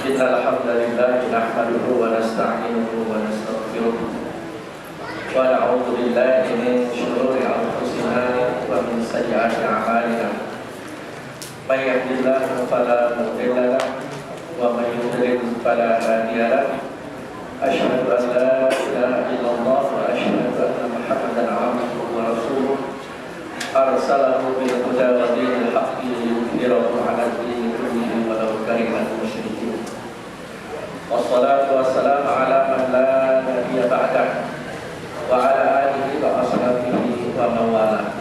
Innal hamdalillah nahmaduhu wa nasta'inuhu wa nastaghfiruh wa na'udzu billahi min shururi anfusina wa min sayyiati a'malina. May yahdihillahu fala mudilla lahu wa may yudlil fala hadiya lahu. Asyhadu an la ilaha illallah wa asyhadu anna Muhammadan 'abduhu wa rasuluh. Arsalahu bil huda wa dinil haqqi liyudhhirahu 'ala ad-dini kullihi walau karihal musyrikeen. Wassalatu wassalamu ala man la nabiyya ba'dah wa ala alihi wa ashabihi wa man wala.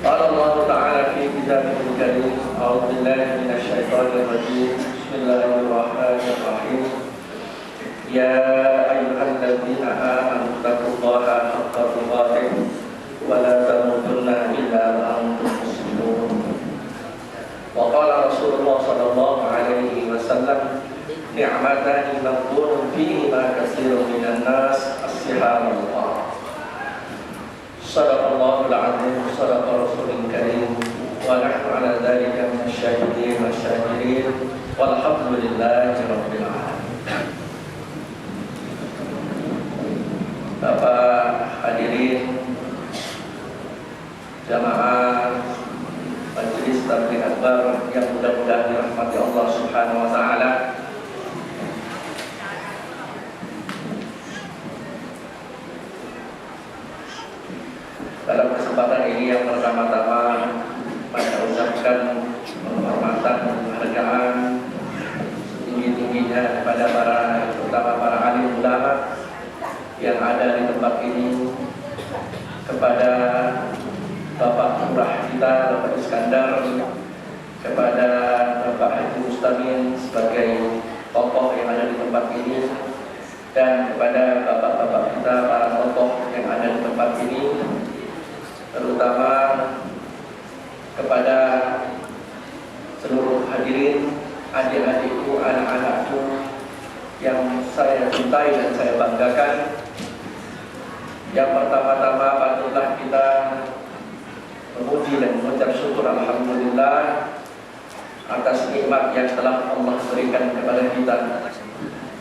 Qala Allah ta'ala fi kitabihil karim, a'udzu billahi minasy syaithanir rajim. Bismillahirrahmanirrahim. Ya ayyuhalladzina amanu taqullaha haqqa tuqatih wa la tamutunna illa wa antum muslimun. Wa qala Rasulullah sallallahu alaihi wasallam, ni'matani maghbunun fihi ma katsirun minan nas as-sihah wal qa'. Shadaqallahul 'azim, shadaqa rasulul karim, wa nahnu 'ala dzalika minasyahidin wasyakirin, walhamdulillahi rabbil alamin. Bapak hadirin jamaah Majelis Tabligh Akbar yang mudah-mudahan dirahmati Allah Subhanahu wa taala. Dalam kesempatan ini yang pertama-tama saya ucapkan penghormatan dan penghargaan tinggi-tingginya kepada terutama para alim ulama yang ada di tempat ini, kepada Bapak Lurah kita, Bapak Iskandar, kepada Bapak Haji Mustamin sebagai tokoh yang ada di tempat ini, dan kepada bapak-bapak kita, para tokoh yang ada di tempat ini, terutama kepada seluruh hadirin, adik-adikku, anak-anakku yang saya cintai dan saya banggakan. Yang pertama-tama patutlah kita memuji dan mengucap syukur alhamdulillah atas nikmat yang telah Allah berikan kepada kita,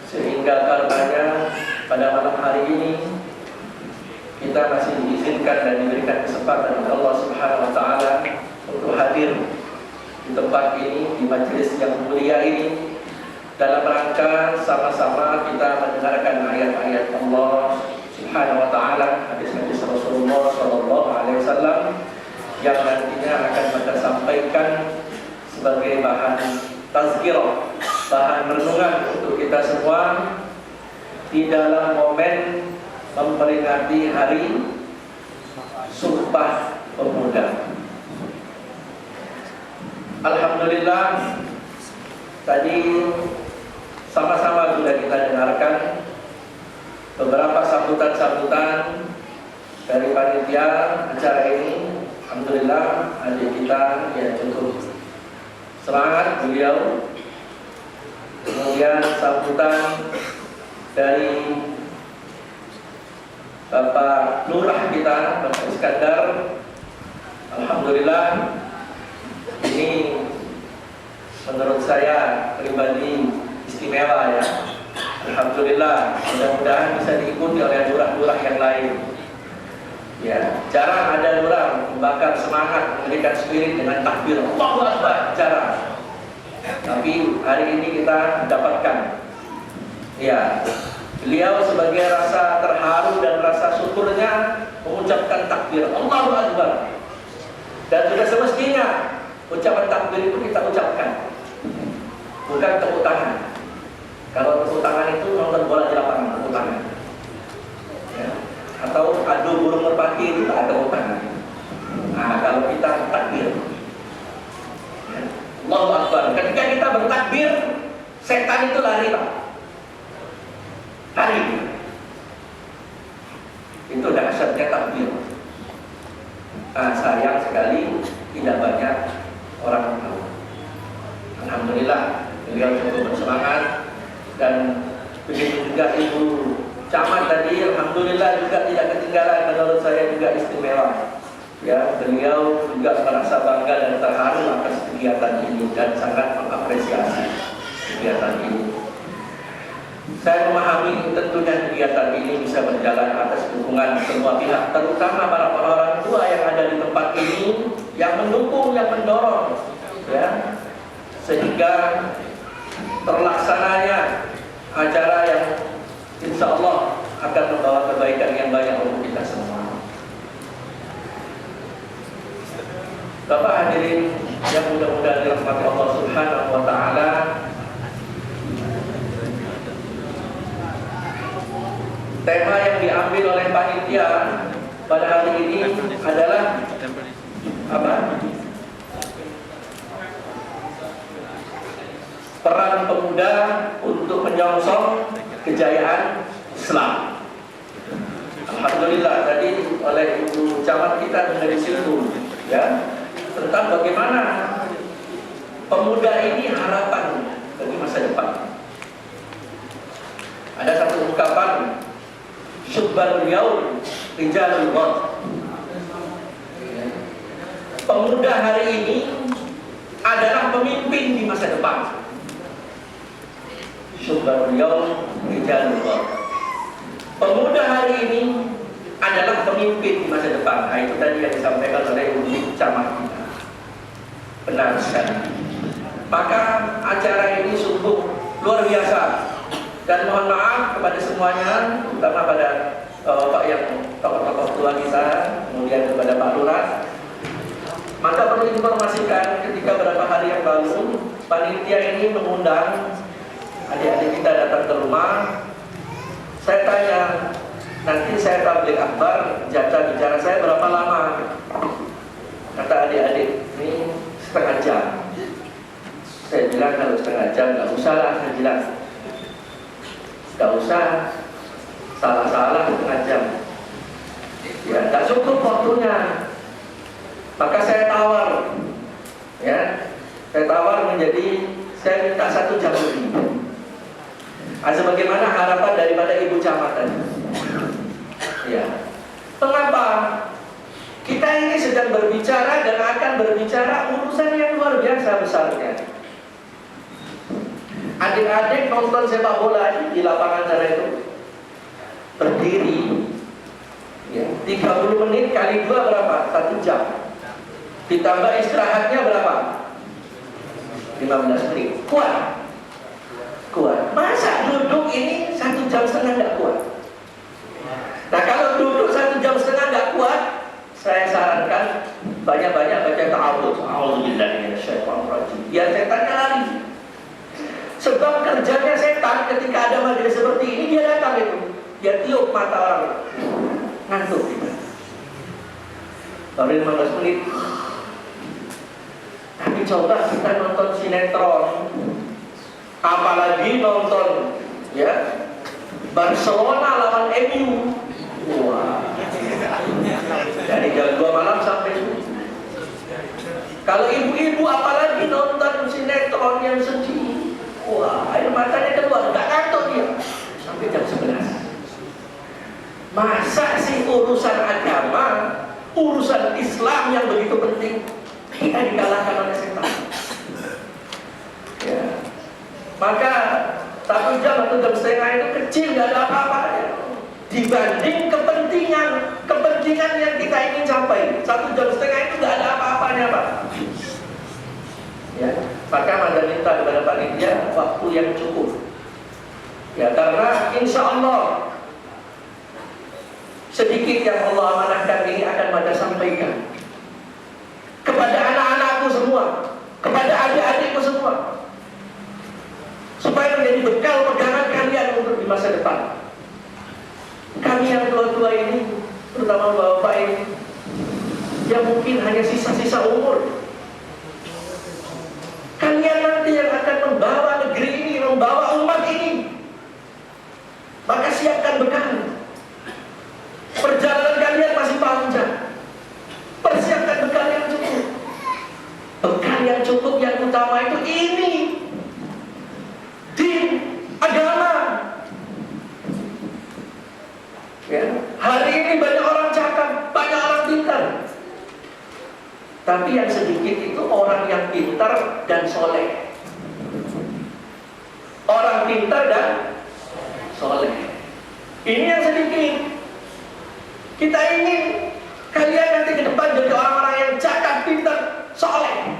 sehingga karenanya pada malam hari ini kita masih diizinkan dan diberikan kesempatan oleh Allah Subhanahu wa taala untuk hadir di tempat ini, di majelis yang mulia ini, dalam rangka sama-sama kita mendengarkan ayat-ayat Allah Subhanahu wa taala, hadis-hadis Rasulullah sallallahu alaihi wasallam yang nantinya akan kita sampaikan sebagai bahan tazkirah, bahan renungan untuk kita semua di dalam momen memperingati Hari Sumpah Pemuda. Alhamdulillah, tadi sama-sama sudah kita dengarkan beberapa sambutan-sambutan dari panitia acara ini. Alhamdulillah, adik kita ya cukup semangat beliau. Kemudian sambutan dari Bapak Lurah kita, Bapak Iskandar, alhamdulillah, ini menurut saya pribadi istimewa ya. Alhamdulillah, mudah-mudahan bisa diikuti oleh lurah-lurah yang lain. Ya, jarang ada lurah membakar semangat, memberikan spirit dengan takbir Allahu Akbar, jarang. Tapi hari ini kita dapatkan. Ya, beliau sebagai rasa terharu dan rasa syukurnya mengucapkan takbir Allahu Akbar. Dan sudah semestinya ucapan takbir itu kita ucapkan, bukan tepuk tangan. Kalau tepuk tangan itu nonton bola di lapangan, tepuk tangan. Ya. Atau adu burung merpati itu tak ada tepuk tangan. Nah, kalau kita takbir, ya. Allahu Akbar. Ketika kita bertakbir, setan itu lari, Pak. Lari. Itu dahsyatnya takbir. Nah, sayang sekali tidak banyak orang tahu. Alhamdulillah, beliau cukup bersemangat. Dan begitu juga Ibu Camat tadi, alhamdulillah juga tidak ketinggalan, menurut saya juga istimewa. Ya, beliau juga merasa bangga dan terharu atas kegiatan ini dan sangat mengapresiasi. kegiatan ini. Saya memahami tentunya kegiatan ini bisa berjalan atas dukungan semua pihak, terutama para orang tua yang ada di tempat ini, yang mendukung, yang mendorong, ya, sehingga terlaksananya acara yang insya Allah akan membawa kebaikan yang banyak untuk kita semua. Bapak hadirin yang mudah-mudahan dirahmati Allah Subhanahu wa Ta'ala, tema yang diambil oleh panitia pada hari ini adalah apa? Peran pemuda untuk menyongsong kejayaan Islam. Alhamdulillah tadi oleh Ibu Camat kita dari situ, ya, tentang bagaimana pemuda ini harapan bagi masa depan. Ada satu ungkapan, syubbal yaum rijalul ghad. Pemuda hari ini adalah pemimpin di masa depan. Syubbal yaum rijalul ghad. Pemuda hari ini adalah pemimpin di masa depan. Nah, itu tadi yang disampaikan oleh Ibu Camat kita. Benar sekali. Maka acara ini sungguh luar biasa. Dan mohon maaf kepada semuanya, terutama pada Pak yang tokoh-tokoh tua kita, kemudian kepada Pak Lurah. Maka perlu informasikan ketika beberapa hari yang lalu, panitia ini mengundang adik-adik kita datang ke rumah. Saya tanya, nanti saya tabligh akbar, jatah bicara saya berapa lama? Kata adik-adik, ini setengah jam. Saya bilang kalau setengah jam nggak usah lah, saya bilang. Gak usah salah-salah setengah jam, ya gak cukup waktunya. Maka saya tawar, ya, saya tawar menjadi, saya minta 1 jam lebih. Sebagaimana harapan daripada Ibu Camat tadi. Ya, mengapa? Kita ini sedang berbicara dan akan berbicara urusan yang luar biasa besarnya. Adik-adik nonton sepak bola di lapangan sana itu berdiri, ya, 30 menit kali 2 berapa? 1 jam. Ditambah istirahatnya berapa? 15 menit. Kuat? Kuat. Masa duduk ini 1,5 jam nggak kuat? Nah, kalau duduk 1,5 jam nggak kuat, saya sarankan banyak-banyak baca ta'awudz. A'udzubillahi minasyaitonir rajim. Biar setannya lari. Sebab kerjanya setan ketika ada majelis seperti ini, dia datang itu, dia tiup mata orang, ngantuk kita. Baru 15 menit. Tapi coba kita nonton sinetron, apalagi nonton, ya, Barcelona lawan MU. Wah, dari jam 2 malam sampai itu. Kalau ibu-ibu apalagi nonton sinetron yang sedih, wah, air matanya keluar, nggak ngantuk dia sampai jam 11. Masa sih urusan agama, urusan Islam yang begitu penting, kita dikalahkan oleh setan? Ya. Maka 1 jam atau 1,5 jam itu kecil, nggak ada apa-apanya dibanding kepentingan yang kita ingin capai. 1,5 jam itu nggak ada apa-apanya, Pak. Ya, maka Anda minta kepada panitia waktu yang cukup. Ya, karena insya Allah sedikit yang Allah amanahkan ini akan Anda sampaikan kepada anak-anakku semua, kepada adik-adikku semua, supaya menjadi bekal pegangan kalian untuk di masa depan. Kami yang tua-tua ini, terutama bapak ini, yang mungkin hanya sisa-sisa umur, kalian nanti yang akan membawa negeri ini, membawa umat ini. Maka siapkan bekal. Perjalanan kalian masih panjang. Persiapkan bekal yang cukup. Bekal yang cukup yang utama itu ini, din, agama. Ya. Hari ini banyak orang cakap, banyak orang pintar. Tapi yang sedikit itu orang yang pintar dan soleh. pintar dan soleh. Ini yang sedikit. Kita ingin kalian nanti ke depan jadi orang-orang yang cakap, pintar, soleh.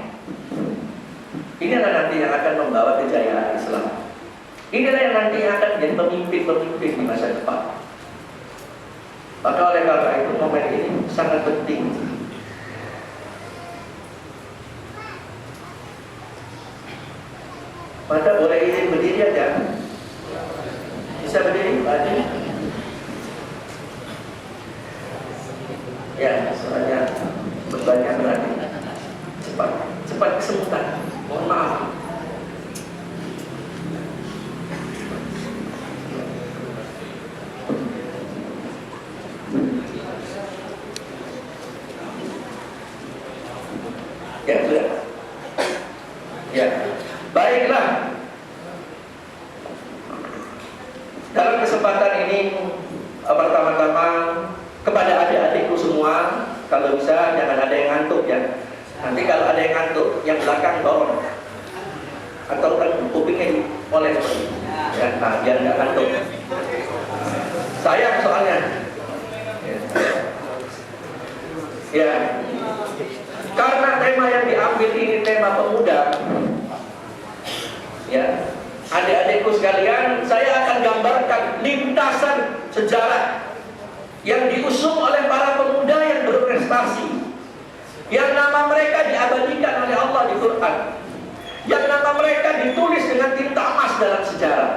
Inilah nanti yang akan membawa kejayaan Islam. Inilah yang nanti akan menjadi pemimpin-pemimpin di masa depan. Maka oleh karena itu momen ini sangat penting. Maka boleh izin berdiri aja. Bisa berdiri, Pak Haji? Ya, soalnya berbanyak berarti. Cepat kesemutan. Mohon maaf. Ya, sudah. Ya. Baiklah. Dalam kesempatan ini pertama-tama kepada adik-adikku semua, kalau bisa jangan ada yang ngantuk ya. Nanti kalau ada yang ngantuk, yang belakang dorong atau kan kupingnya oleh ya, nah, biar nggak ngantuk. Sayang soalnya. Ya. Karena tema yang diambil ini tema pemuda. Ya. Adik-adikku sekalian, saya akan gambarkan lintasan sejarah yang diusung oleh para pemuda yang berprestasi, yang nama mereka diabadikan oleh Allah di Quran, yang nama mereka ditulis dengan tinta emas dalam sejarah.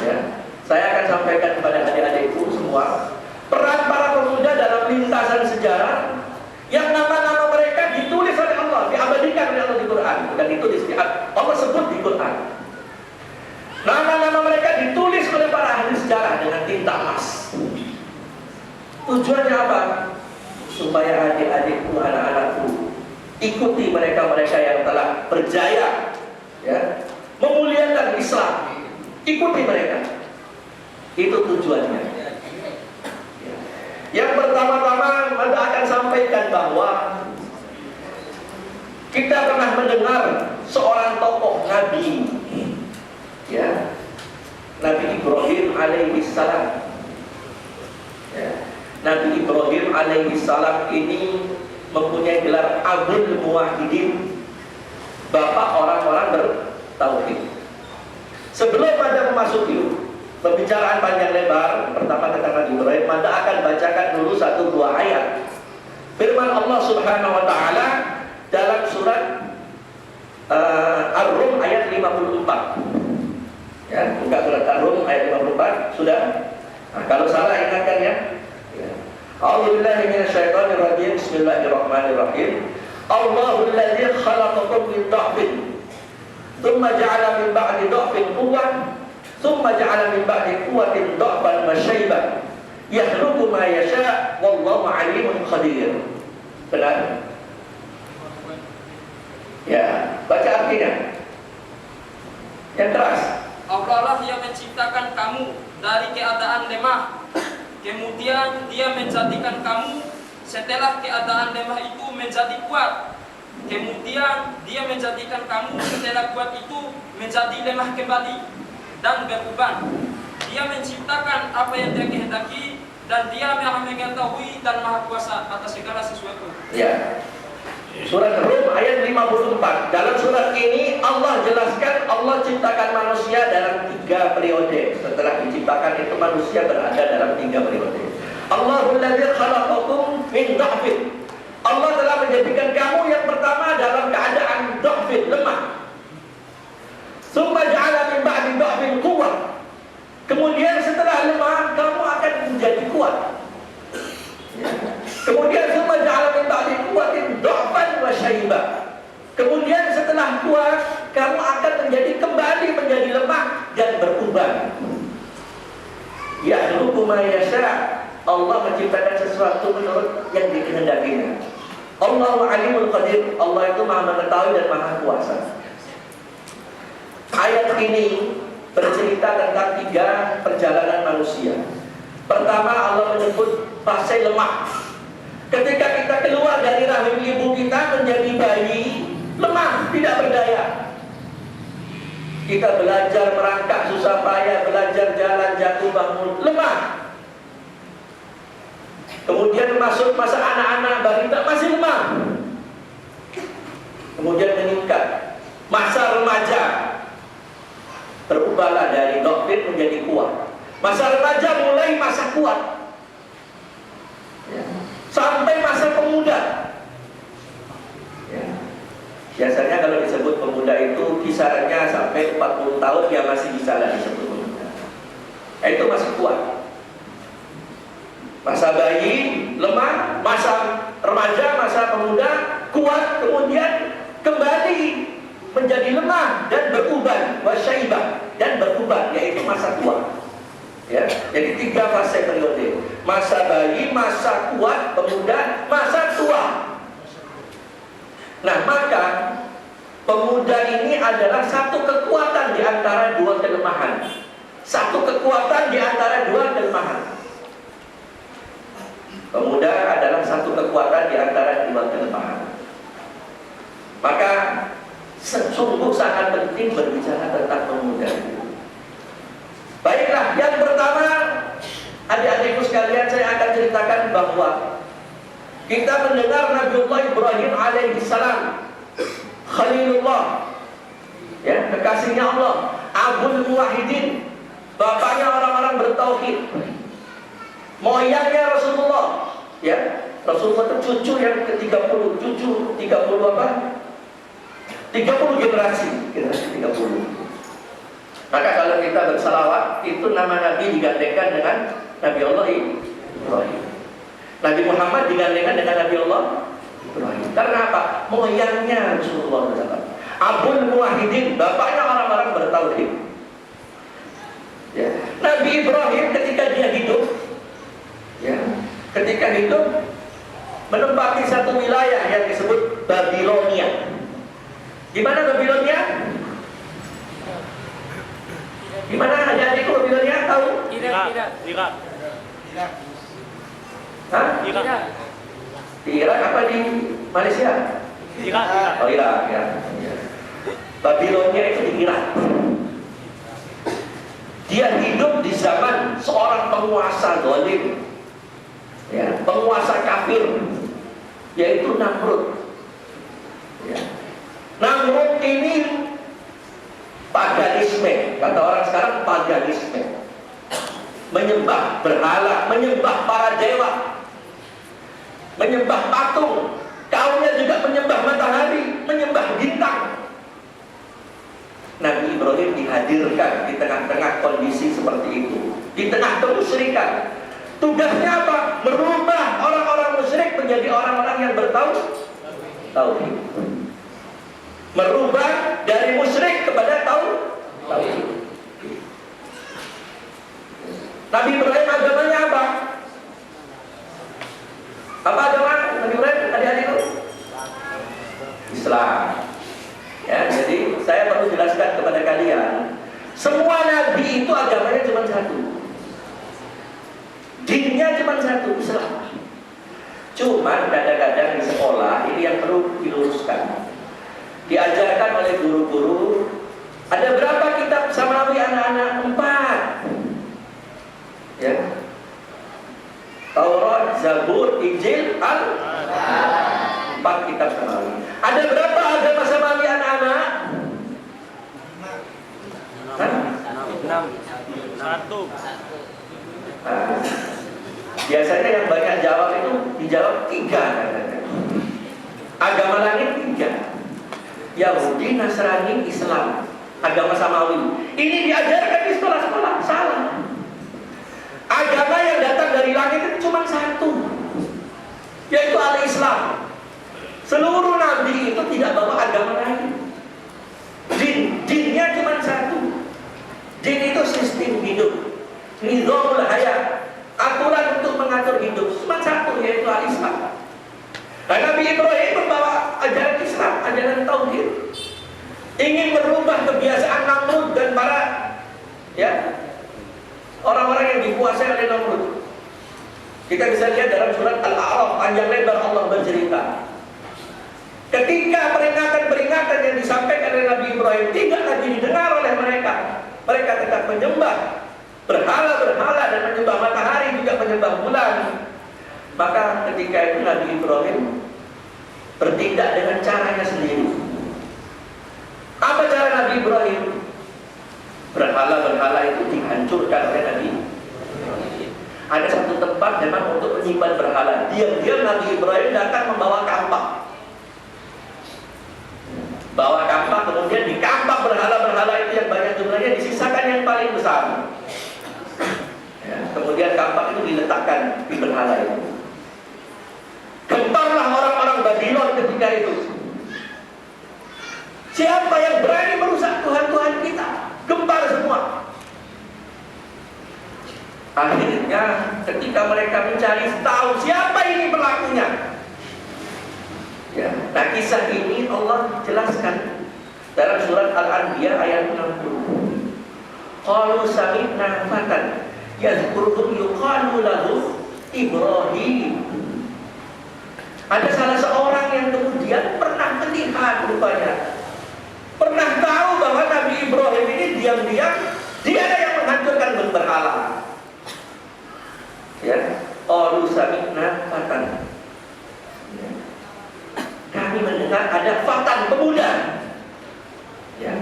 Ya. Saya akan sampaikan kepada adik-adikku semua peran para pemuda dalam lintasan sejarah yang nama-nama mereka ditulis oleh Allah, diabadikan oleh Allah di Quran, dan ditulis Allah sebut di Quran. Nama-nama mereka ditulis oleh para ahli sejarah dengan tinta emas. Tujuannya apa? Supaya adik-adikku, anak-anakku ikuti mereka-mereka yang telah berjaya, ya, memuliakan Islam. Ikuti mereka. Itu tujuannya. Yang pertama-tama Anda akan sampaikan bahwa kita pernah mendengar seorang tokoh Nabi, ya, Nabi Ibrahim alaihi salam. Ya. Nabi Ibrahim alaihi salam ini mempunyai gelar Abul Muwahhidin, bapak orang-orang bertauhid. Sebelum Anda memasuki pembicaraan panjang lebar pertama tentang Nabi Ibrahim, Anda akan bacakan dulu 1-2 ayat firman Allah Subhanahu wa taala dalam surat Ar-Rum ayat 54. Ya, buka surat Ar-Rum ayat 54 sudah. Nah, kalau salah ingatkan ya. A'udzubillahi minasyaitonir rajim. Bismillahirrahmanirrahim. Allahul ladzi khalaqakum min dha'fin tsumma ja'ala min ba'di dha'fin quwwatan tsumma ja'ala min ba'di quwwatin dha'fan wa syaiban yakhluqu ma yasha' wallahu 'alimun qadir. Benar? Ya, baca artinya. Yang keras. Allah lah yang menciptakan kamu dari keadaan lemah, kemudian Dia menjadikan kamu setelah keadaan lemah itu menjadi kuat, kemudian Dia menjadikan kamu setelah kuat itu menjadi lemah kembali dan berubah. Dia menciptakan apa yang Dia kehendaki dan Dia Maha mengetahui dan Maha kuasa atas segala sesuatu. Ya. Surat Rum ayat 54. Dalam surat ini Allah jelaskan Allah ciptakan manusia dalam 3 periode. Setelah diciptakan itu manusia berada dalam 3 periode. Allahul ladzi khalaqakum min dha'fin. Allah telah menjadikan kamu yang pertama dalam keadaan dha'fin, lemah. Tsumma ja'ala min ba'di dha'fin quwwah. Kemudian setelah lemah kamu akan menjadi kuat. Kemudian tsumma ja'ala min ba'di quwwatin dha'fan wa syaiban. Kemudian setelah kuat kamu akan kembali menjadi lemah dan berubah. Yakhluqu ma yasha'. Allah menciptakan sesuatu menurut yang dikehendakinya. Allahu 'alimul qadir. Allah itu Maha mengetahui dan Maha kuasa. Ayat ini bercerita tentang 3 perjalanan manusia. Pertama, Allah menyebut fase lemah. Ketika kita keluar dari rahim ibu kita menjadi bayi, lemah, tidak berdaya. Kita belajar merangkak susah payah, belajar jalan jatuh bangun, lemah. Kemudian masuk masa anak-anak balita masih lemah. Kemudian meningkat masa remaja, berubahlah dari doktrin menjadi kuat. Masa remaja mulai masa kuat, sampai masa pemuda. Biasanya kalau disebut pemuda itu kisarannya sampai 40 tahun dia masih bisa lah disebut pemuda. Itu masih kuat. Masa bayi lemah, masa remaja, masa pemuda kuat, kemudian kembali menjadi lemah dan beruban, wasyaibah, dan beruban, yaitu masa tua. Ya, jadi 3 fase periode: masa bayi, masa kuat, pemuda, masa tua. Nah, maka pemuda ini adalah satu kekuatan di antara 2 kelemahan. Satu kekuatan di antara 2 kelemahan. Pemuda adalah satu kekuatan di antara 2 kelemahan. Maka sungguh sangat penting berbicara tentang pemuda. Baiklah, yang pertama, adik-adikku sekalian, saya akan ceritakan bahwa kita mendengar Nabiullah Ibrahim alaihissalam, Khalilullah, ya, kekasihnya Allah, Abul Muwahhidin, bapaknya orang-orang bertauhid, moyangnya Rasulullah, ya, Rasulullah itu cucu yang ke-30, cucu 30 apa? 30 generasi 30. Maka kalau kita bersalawat, itu nama Nabi digandengkan dengan Nabi Allah Ibrahim. Nabi Muhammad digandengkan dengan Nabi Allah Ibrahim. Karena apa? Moyangnya Rasulullah SAW. Abul Muwahhidin, bapaknya orang-orang bertauhid. Ya. Nabi Ibrahim ketika dia hidup, ya, ketika hidup menempati satu wilayah yang disebut Babilonia. Di mana Babilonia? Di mana adik-adikku Babilonia tahu? Irak. Hah? Irak. Di Irak apa di Malaysia? Irak. Oh, Irak, ya. Babilonia itu di Irak. Dia hidup di zaman seorang penguasa zalim, ya, penguasa kafir, yaitu Namrud. Ya. Namrud ini paganisme, kata orang sekarang paganisme, menyembah berhala, menyembah para dewa, menyembah patung. Kaumnya juga menyembah matahari, menyembah bintang. Nabi Ibrahim dihadirkan di tengah-tengah kondisi seperti itu, di tengah kemusyrikan. Tugasnya apa? Merubah orang-orang musyrik menjadi orang-orang yang bertauhid. Merubah dari musyrik kepada tauhid. Nabi Ibrahim agamanya apa? Apa agama Nabi Ibrahim? Adik-adikku? Islam. Ya, jadi saya perlu jelaskan kepada kalian, semua nabi itu agamanya cuma satu, dinnya cuma satu, Islam. Cuman kadang-kadang di sekolah ini yang perlu diluruskan, diajarkan oleh guru-guru. Ada berapa kitab samawi anak-anak? 4. Ya. Taurat, Zabur, Injil, Al-Quran. 4 kitab samawi. Ada berapa agama samawi anak-anak? 6. 1. Biasanya yang banyak jawab itu dijawab 3. Agama langit 3. Yahudi, Nasrani, Islam, agama samawi. Ini diajarkan di sekolah-sekolah. Salah. Agama yang datang dari langit itu cuma 1, yaitu al-Islam. Seluruh nabi itu tidak bawa agama lain. Dinnya cuma 1. Din itu sistem hidup, nizamul hayat, aturan untuk mengatur hidup, cuma 1, yaitu al-Islam. Nah, Nabi Ibrahim membawa ajaran Islam, ajaran tauhid, ingin merubah kebiasaan Namrud dan para, ya, orang-orang yang dikuasai oleh Namrud. Kita bisa lihat dalam surat Al-A'raf, panjang lebar Allah bercerita. Ketika peringatan-peringatan yang disampaikan oleh Nabi Ibrahim tidak lagi didengar oleh mereka. Mereka tetap menyembah berhala-berhala dan menyembah matahari, juga menyembah bulan. Maka ketika itu Nabi Ibrahim bertindak dengan caranya sendiri. Apa cara Nabi Ibrahim? Berhala-berhala itu dihancurkan oleh Nabi. Ada satu tempat memang untuk menyimpan berhala. Diam-diam Nabi Ibrahim datang membawa kampak. Bawa kampak, kemudian di kampak berhala-berhala itu yang banyak jumlahnya disisakan yang paling besar. Ya, kemudian kampak itu diletakkan di berhala itu. Gemparlah orang-orang Babylon ketika itu. Siapa yang berani merusak Tuhan-Tuhan kita? Gempar semua. Akhirnya ketika mereka mencari tahu siapa ini pelakunya. Ya, nah kisah ini Allah jelaskan dalam surat Al-Anbiya ayat 60. Qalu sami'na fatan yadhkuruhum yuqalu lahu Ibrahim. Ada salah seorang yang kemudian pernah melihat rupanya, pernah tahu bahwa Nabi Ibrahim ini diam-diam dia yang menghancurkan berhala. Ya, qalu sami'na fatan. Ya. Kami mendengar ada fatan pemuda. Ya.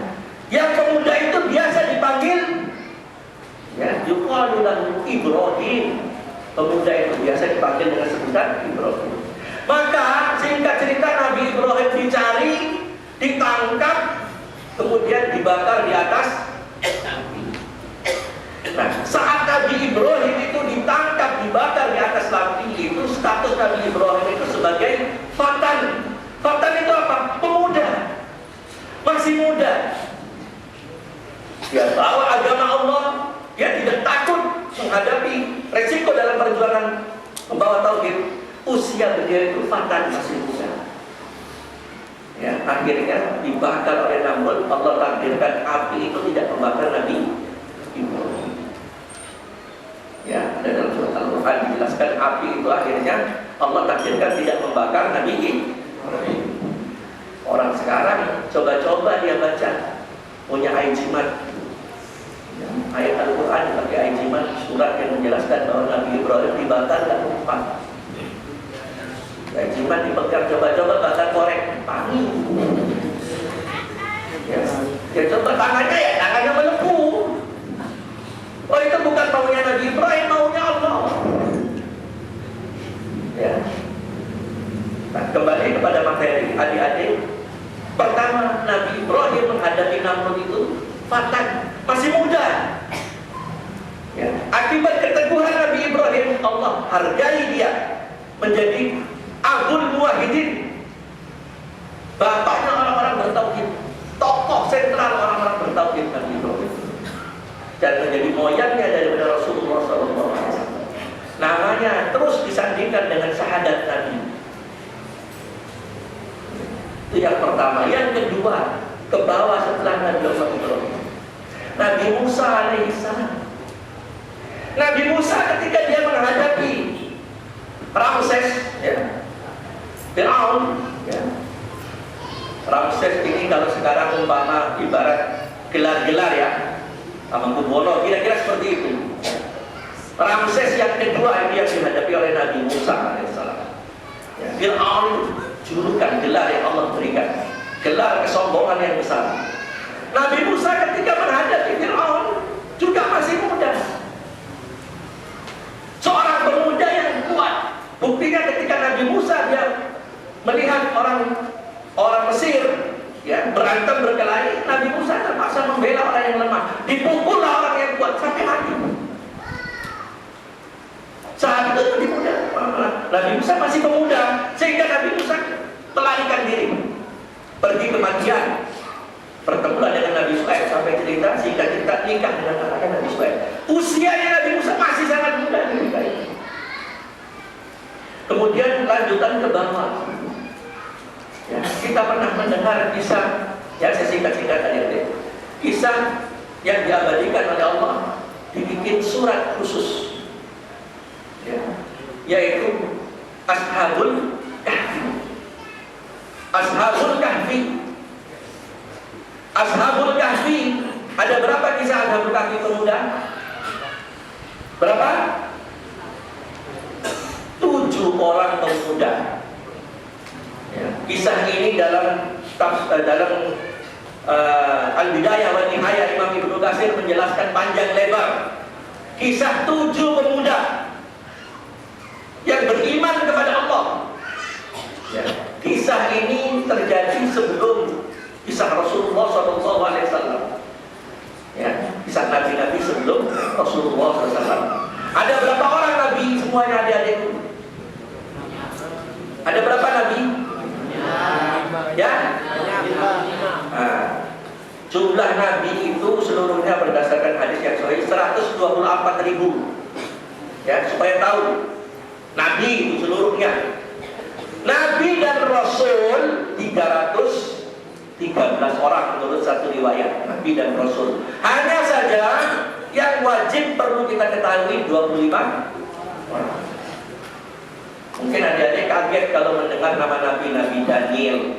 Yang pemuda itu biasa dipanggil ya, yuqalu lahu Ibrahim. Pemuda itu biasa dipanggil dengan sebutan Ibrahim. Maka singkat cerita Nabi Ibrahim dicari, ditangkap, kemudian dibakar di atas api. Nah, saat Nabi Ibrahim itu ditangkap, dibakar di atas api, itu status Nabi Ibrahim itu sebagai fatan. Fatan itu apa? Pemuda, masih muda. Dia bawa agama Allah, dia tidak takut menghadapi resiko dalam perjuangan membawa tauhid. Usia beliau itu fatan, masih muda. Ya, akhirnya dibakar oleh Namrud. Allah takdirkan api itu tidak membakar Nabi Ibrahim. Ya, dalam surat Al-Quran dijelaskan api itu akhirnya Allah takdirkan tidak membakar Nabi Ibrahim. Orang sekarang coba-coba dia baca, punya aijimat, ya, ayat Al-Quran pakai aijimat, surat yang menjelaskan bahwa Nabi Ibrahim dibakar dan lupa. Aijimat dipegang, coba-coba bakar korek, pangi. Ya coba tangannya, ya tangannya melepuh. Oh, itu bukan maunya Nabi Ibrahim, maunya Allah. Ya. Nah, kembali kepada materi adik-adik. Pertama, Nabi Ibrahim menghadapi Namrud itu fatan, masih muda. Ya. Akibat keteguhan Nabi Ibrahim, Allah hargai dia menjadi Abul Muwahhidin, bapaknya orang-orang bertauhid, tokoh sentral orang-orang bertauhid Nabi Ibrahim, dan menjadi moyangnya daripada Rasulullah SAW. Namanya terus disandingkan dengan syahadat Nabi. Itu yang pertama. Yang kedua, ke bawah setelah Nabi Ibrahim, Nabi Musa alaihissalam. Nabi Musa ketika dia menghadapi Ramses, ya, Fir'aun, ya. Ramses ini kalau sekarang umpama ibarat gelar-gelar, ya, Hamengkubuwono, kira-kira seperti itu. Ramses yang kedua ini yang dihadapi oleh Nabi Musa alaihissalam. Ya, Fir'aun, julukan gelar yang Allah berikan, gelar kesombongan yang besar. Nabi Musa ketika menghadapi Fir'aun juga masih muda, seorang pemuda yang kuat. Buktinya ketika Nabi Musa dia melihat orang Mesir, ya, berantem berkelahi, Nabi Musa terpaksa membela orang yang lemah, dipukullah orang yang kuat sampai mati. Saat itu Nabi Musa, Nabi Musa masih pemuda, sehingga Nabi Musa melarikan diri, pergi ke Madian, bertemulah dengan Nabi Shu'aib, sampai cerita sehingga kita nikah dengan anaknya Nabi Shu'aib. Usianya Nabi Musa masih sangat muda ketika itu. Kemudian lanjutan ke bawah. Ya, kita pernah mendengar kisah, ya saya singkat-singkat tadi, kisah yang diabadikan oleh Allah, dibikin surat khusus, ya, yaitu Ashabul Kahfi. Ashabul Kahfi. Ashabul Kahfi Ada berapa kisah ada kaki pemuda? Berapa? 7 orang pemuda. Ya, kisah ini dalam Al-Bidayah wa Nihayah Imam Ibnu Katsir menjelaskan panjang lebar kisah 7 pemuda yang beriman kepada Allah. Ya, kisah ini terjadi sebelum kisah Rasulullah SAW. Ya, kisah nabi-nabi sebelum Rasulullah SAW. Ada berapa orang nabi semuanya adik-adikku? Ada berapa nabi? Ya? Jumlah nabi itu seluruhnya berdasarkan hadis yang sahih 124.000. Ya, supaya tahu. Nabi itu seluruhnya. Nabi dan Rasul 313 orang menurut satu riwayat. Nabi dan Rasul. Hanya saja yang wajib perlu kita ketahui 25 orang. Mungkin adik-adik kaget kalau mendengar nama Nabi Daniel.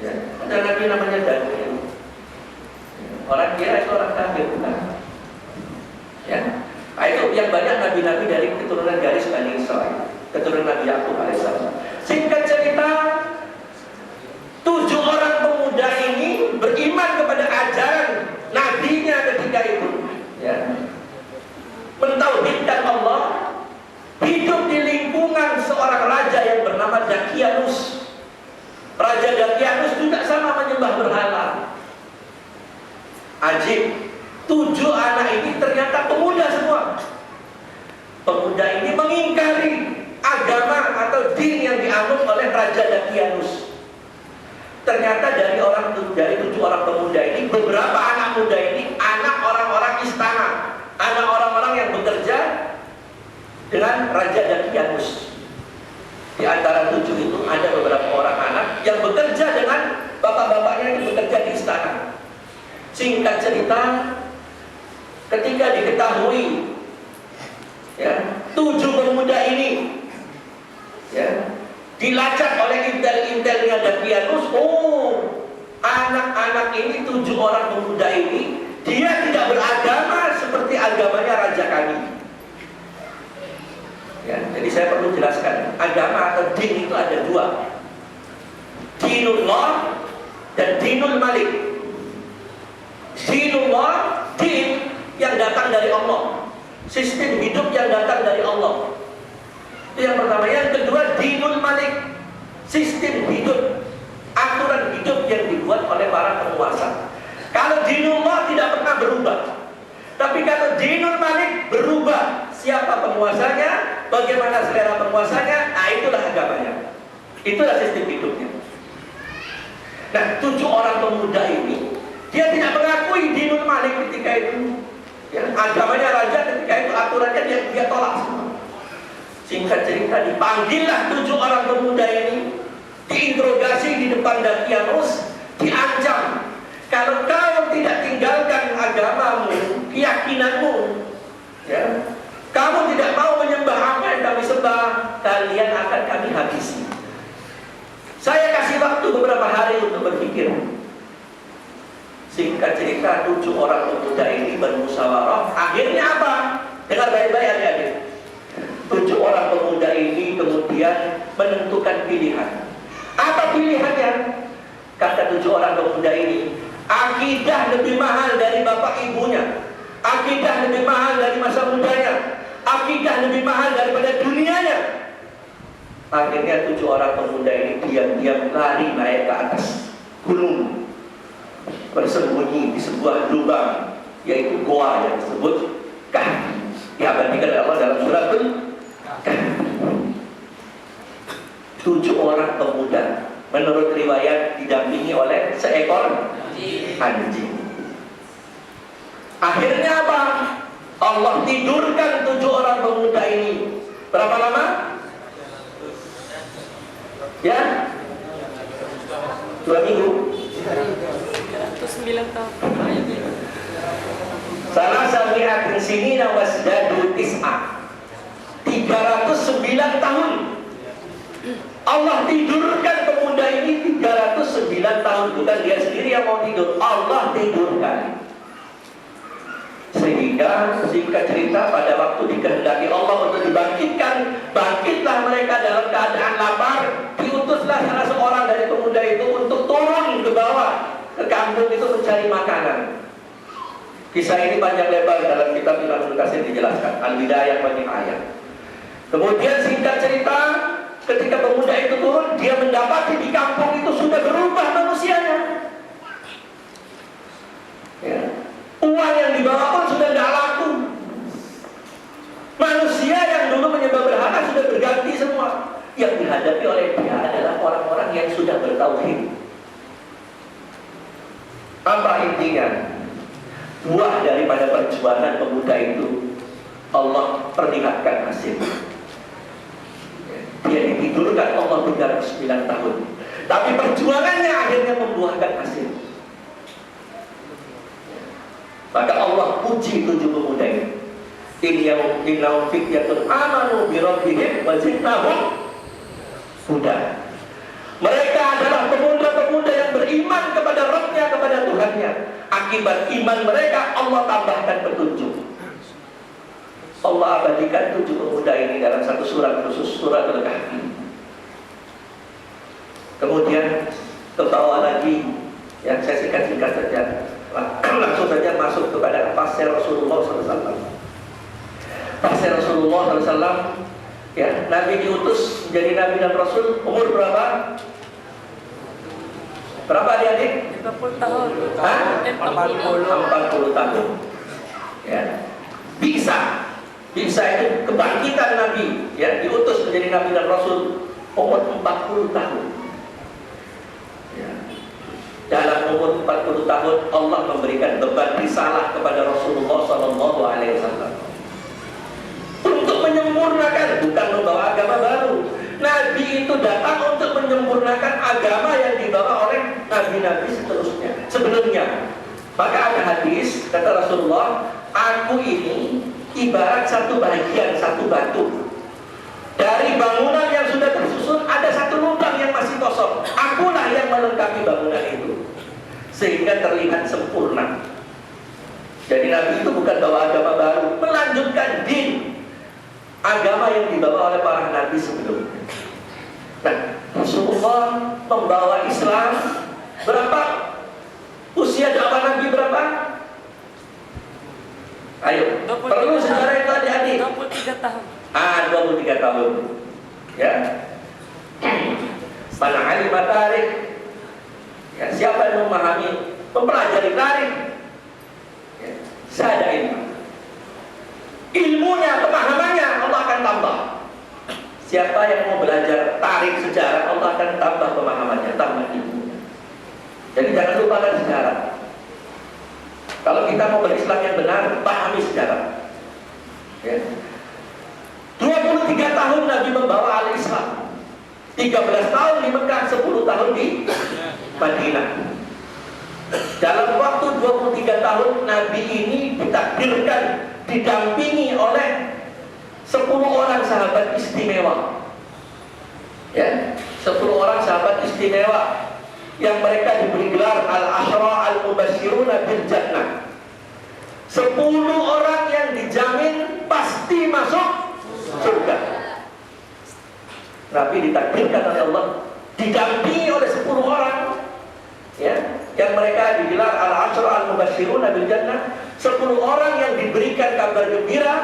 Ya, ada Nabi namanya Daniel. Orang kira itu orang kafir, bukan? Ya, itu yang banyak nabi-nabi dari keturunan garis Bani Israil, keturunan Nabi Yakub alaihissalam. Singkat cerita, 7 orang pemuda ini beriman kepada ajaran nabinya ketika itu. Ya, mentauhidkan Allah, hidup di lingkungan seorang raja yang bernama Dakianus. Raja Dakianus juga sama menyembah berhala. Ajib, 7 anak ini ternyata pemuda semua. Pemuda ini mengingkari agama atau din yang dianut oleh Raja Dakianus. Ternyata dari 7 orang pemuda ini, beberapa anak muda ini anak orang-orang istana, anak orang-orang yang bekerja dengan Raja Dakianus. Di antara 7 itu ada beberapa orang anak yang bekerja dengan bapak-bapaknya yang bekerja di istana. Singkat cerita, ketika diketahui ya, 7 pemuda ini ya, dilacak oleh intel-intelnya Dakianus, anak-anak ini 7 orang pemuda ini, dia tidak beragama seperti agamanya raja kami. Ya, jadi saya perlu jelaskan, agama atau din itu ada 2, dinullah dan dinul malik. Dinullah, din yang datang dari Allah, sistem hidup yang datang dari Allah. Itu yang pertama. Yang kedua, dinul malik, sistem hidup, aturan hidup yang dibuat oleh para penguasa. Kalau dinullah tidak pernah berubah, tapi kalau dinul malik berubah, siapa penguasanya, bagaimana selera penguasanya, nah itulah agamanya, itulah sistem hidupnya. Nah, 7 orang pemuda ini, dia tidak mengakui dinul malik ketika itu, ya, agamanya raja ketika itu, aturannya dia tolak semua. Singkat cerita, dipanggillah 7 orang pemuda ini, diinterogasi di depan Dakianus, diancam, kalau kau tidak tinggalkan agamamu, keyakinanmu, ya, kamu tidak mau menyembah apa yang kami sembah, kalian akan kami habisi. Saya kasih waktu beberapa hari untuk berpikir. Singkat cerita, 7 orang pemuda ini bermusyawarah. Akhirnya apa? Dengar baik-baik adik-adik. 7 orang pemuda ini kemudian menentukan pilihan. Apa pilihannya? Kata 7 orang pemuda ini, akidah lebih mahal dari bapak ibunya, akidah lebih mahal dari masa mudanya, akidah lebih mahal daripada dunianya. Akhirnya 7 orang pemuda ini diam-diam lari naik ke atas gunung, bersembunyi di sebuah lubang, yaitu goa yang disebut Kahfi, diabadikan oleh Allah dalam surat Kahfi. 7 orang pemuda, menurut riwayat didampingi oleh seekor anjing. Akhirnya apa? Allah tidurkan 7 orang pemuda ini. Berapa lama? Ya? 2 minggu. 9 tahun. Salah sami'atin sinina wasdadu tis'a. 309 tahun. Allah tidurkan pemuda ini 309 tahun. Bukan dia sendiri yang mau tidur, Allah tidurkan. Sehingga singkat cerita, pada waktu dikehendaki Allah untuk dibangkitkan, bangkitlah mereka dalam keadaan lapar. Diutuslah salah seorang dari pemuda itu untuk turun ke bawah, ke kampung itu mencari makanan. Kisah ini panjang lebar dalam kitab Ibnu Katsir dijelaskan, Al-Bidayah wa Nihayah. Kemudian singkat cerita, ketika pemuda itu turun, dia mendapati di kampung itu sudah berubah manusianya. Ya. Uang yang dibawa pun sudah tidak laku. Manusia yang dulu menyembah berhala sudah berganti semua. Yang dihadapi oleh dia adalah orang-orang yang sudah bertauhid. Apa intinya? Buah daripada perjuangan pemuda itu, Allah perlihatkan hasil. Dia ditidurkan Allah 39 tahun, tapi perjuangannya akhirnya membuahkan hasil. Maka Allah puji 7 pemuda ini. Innahum fityatun amanu bi rabbihim wa zidnahum huda. Mereka adalah pemuda-pemuda yang beriman kepada Rabb-nya, kepada Tuhannya. Akibat iman mereka, Allah tambahkan petunjuk. Allah abadikan 7 pemuda ini dalam satu surat khusus, surat Al-Kahfi. Kemudian tertawa lagi, yang saya singkat-singkat saja. Langsung saja masuk kepada pasir Rasulullah SAW. Pasir Rasulullah SAW, ya, Nabi diutus menjadi Nabi dan Rasul umur berapa? Berapa adik-adik? 40 tahun. Hah? 40. 40 tahun. Ya. Bisa itu kebangkitan Nabi, ya, diutus menjadi Nabi dan Rasul umur 40 tahun. Ya. Dalam umur 40 tahun Allah memberikan beban risalah kepada Rasulullah SAW untuk menyempurnakan, bukan membawa agama baru. Nabi itu datang untuk menyempurnakan agama yang dibawa oleh nabi-nabi seterusnya sebelumnya. Maka ada hadis kata Rasulullah, aku ini ibarat satu bagian, satu batu. Dari bangunan yang sudah tersusun ada satu lubang yang masih kosong. Akulah yang melengkapi bangunan itu sehingga terlihat sempurna. Jadi Nabi itu bukan bawa agama baru, melanjutkan din, agama yang dibawa oleh para nabi sebelumnya. Nah, Rasulullah membawa Islam berapa? Usia dakwah Nabi berapa? Ayo, perlu sejarah itu adik-adik. 23 tahun. 23 tahun. Ya. Mana alim tarik? Ya, siapa yang memahami, mempelajari tarik? Ya, saya ada ilmunya, pemahamannya Allah akan tambah. Siapa yang mau belajar tarik sejarah, Allah akan tambah pemahamannya, tambah ilmunya. Jadi jangan lupakan sejarah. Kalau kita mau berislam yang benar, pahami sejarah. Ya. 23 tahun Nabi membawa al-Islam. 13 tahun di Mekah, 10 tahun di Madinah. Dalam waktu 23 tahun Nabi ini ditakdirkan didampingi oleh 10 orang sahabat istimewa. Ya, 10 orang sahabat istimewa yang mereka diberi gelar al-ashra al-mubasyiruna bil jannah. 10 orang yang dijamin pasti masuk surga. Nabi ditakdirkan oleh Allah didampingi oleh 10 orang, ya, yang mereka digelar al-ashra al-mubasyiruna bil jannah. 10 orang yang diberikan kabar gembira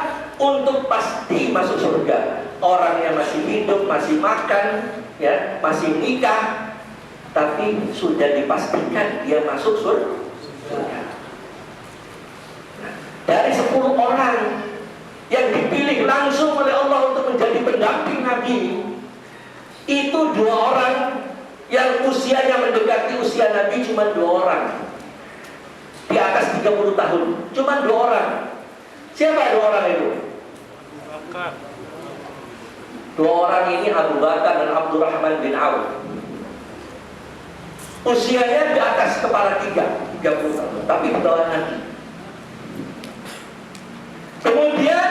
untuk pasti masuk surga. Orang yang masih hidup, masih makan, ya, masih nikah, tapi sudah dipastikan dia masuk surga. Nah, dari 10 orang yang dipilih langsung oleh Allah untuk menjadi pendamping Nabi, itu 2 orang yang usianya mendekati usia Nabi, cuma 2 orang. Di atas 30 tahun, cuma 2 orang. Siapa 2 orang itu? 2 orang ini Abu Bakar dan Abdurrahman bin Auf. Usianya di atas kepala 30 tahun, tapi di bawah Nabi. Kemudian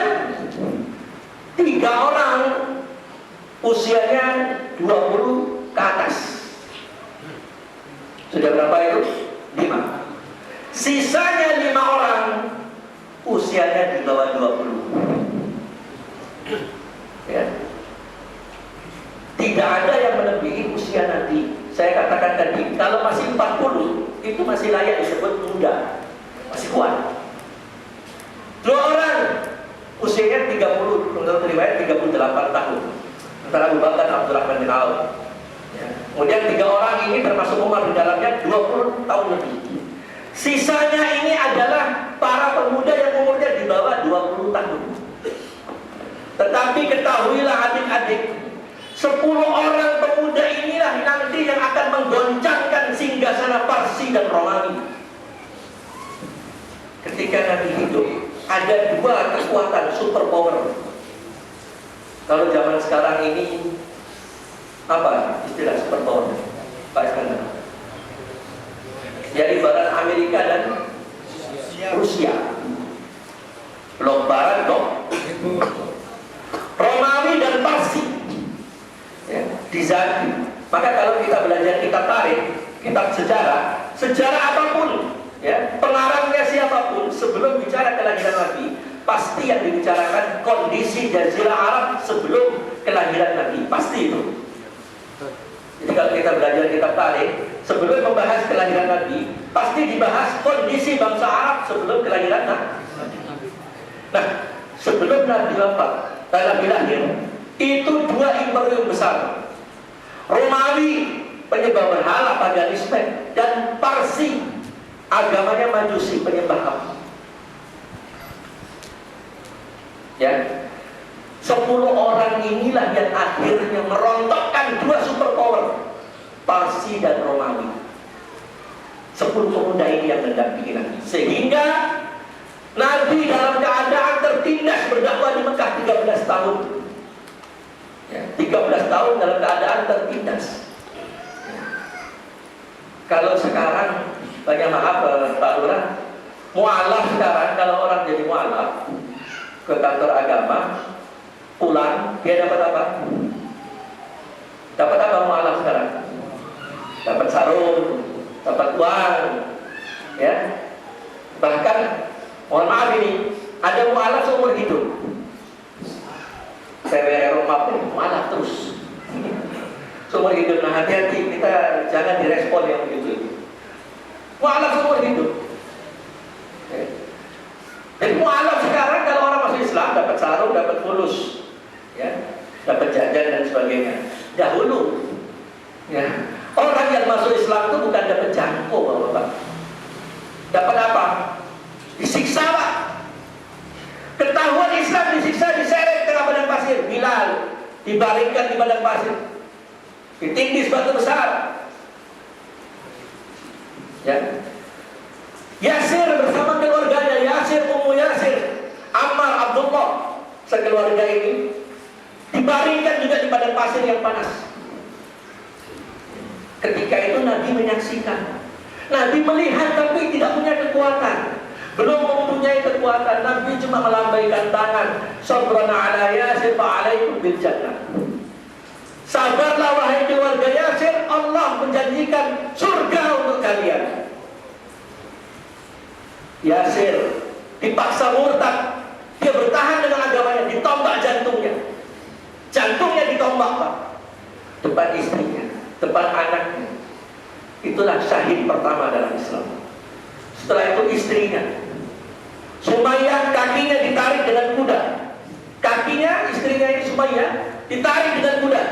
3 orang usianya 20 ke atas. Sudah berapa itu? 5. Sisanya 5 orang usianya di bawah 20. Ya. Tidak ada yang melebihi usia Nabi. Saya katakan tadi, kalau masih 40 itu masih layak disebut muda, masih kuat. 2 orang usianya 30, menurut riwayat 38 tahun. Antara Abu Bakar dan Abdurrahman bin Auf. Ya. Kemudian 3 orang ini termasuk Umar di dalamnya 20 tahun lebih. Sisanya ini adalah para pemuda yang umurnya di bawah 20 tahun. Tetapi ketahuilah adik-adik, 10 orang pemuda inilah nanti yang akan menggoncangkan singgasana Parsi dan Romawi. Ketika Nabi hidup, ada 2 kekuatan superpower. Kalau zaman sekarang ini apa istilah superpower, Pak Iskandar? Ya ibarat Amerika dan Rusia. Blok Barat, blok Romawi dan Parsi. Ya, di Zabi. Maka kalau kita belajar kitab tarikh, kitab sejarah, sejarah apapun, ya, pengarangnya siapapun, sebelum bicara kelahiran Nabi, pasti yang dibicarakan kondisi Jazirah Arab sebelum kelahiran Nabi, pasti itu. Jadi kalau kita belajar kitab tarikh, sebelum membahas kelahiran Nabi, pasti dibahas kondisi bangsa Arab sebelum kelahiran Nabi. Nah, sebelum Nabi wafat, Nabi lahir, itu 2 imperium besar. Romawi, penyembah berhala paganisme, dan Parsi, agamanya Majusi, penyembah api. Ya, 10 orang inilah yang akhirnya merontokkan 2 superpower, Parsi dan Romawi. 10 pemuda ini yang mendampingi Nabi, sehingga Nabi dalam keadaan tertindas berdakwah di Mekah 13 tahun. Ya, 13 tahun dalam keadaan tertindas. Kalau sekarang, banyak maaf Pak Lurah, mu'alaf sekarang, kalau orang jadi mu'alaf ke kantor agama, pulang, dia dapat apa? Dapat apa mu'alaf sekarang? Dapat sarung, dapat uang, ya. Bahkan, mohon maaf ini, ada mu'alaf seumur hidup. PWR rumah pun mu'alaf terus. Seumur hidup, nah hati-hati, kita jangan direspon yang begitu. Mu'alaf seumur hidup. Jadi mu'alaf sekarang kalau orang masuk Islam dapat sarung, dapat fulus, ya, dapat jajan dan sebagainya. Dahulu, ya, orang yang masuk Islam itu bukan dapat jangko, Bapak. Dapat apa? Disiksa, Pak. Ketahuan Islam disiksa, diseret ke padang pasir. Bilal dibaringkan di padang pasir, ditindis batu besar. Ya. Yasir bersama keluarganya, Yasir, Ummu Yasir, Ammar, Abdullah, sekeluarga ini dibaringkan juga di padang pasir yang panas. Ketika itu Nabi menyaksikan, Nabi melihat tapi tidak punya kekuatan, belum mempunyai kekuatan. Nabi cuma melambaikan tangan, Sabran ala Yasir fa'alaikum bil jannah. Sabarlah wahai keluarga Yasir, Allah menjanjikan surga untuk kalian. Yasir dipaksa murtad, dia bertahan dengan agamanya, ditombak jantungnya. Jantungnya ditombak, Pak. Depan istrinya, depan anaknya. Itulah syahid pertama dalam Islam. Setelah itu istrinya, Sumayyah, kakinya ditarik dengan kuda. Kakinya istrinya ini Sumayyah ditarik dengan kuda.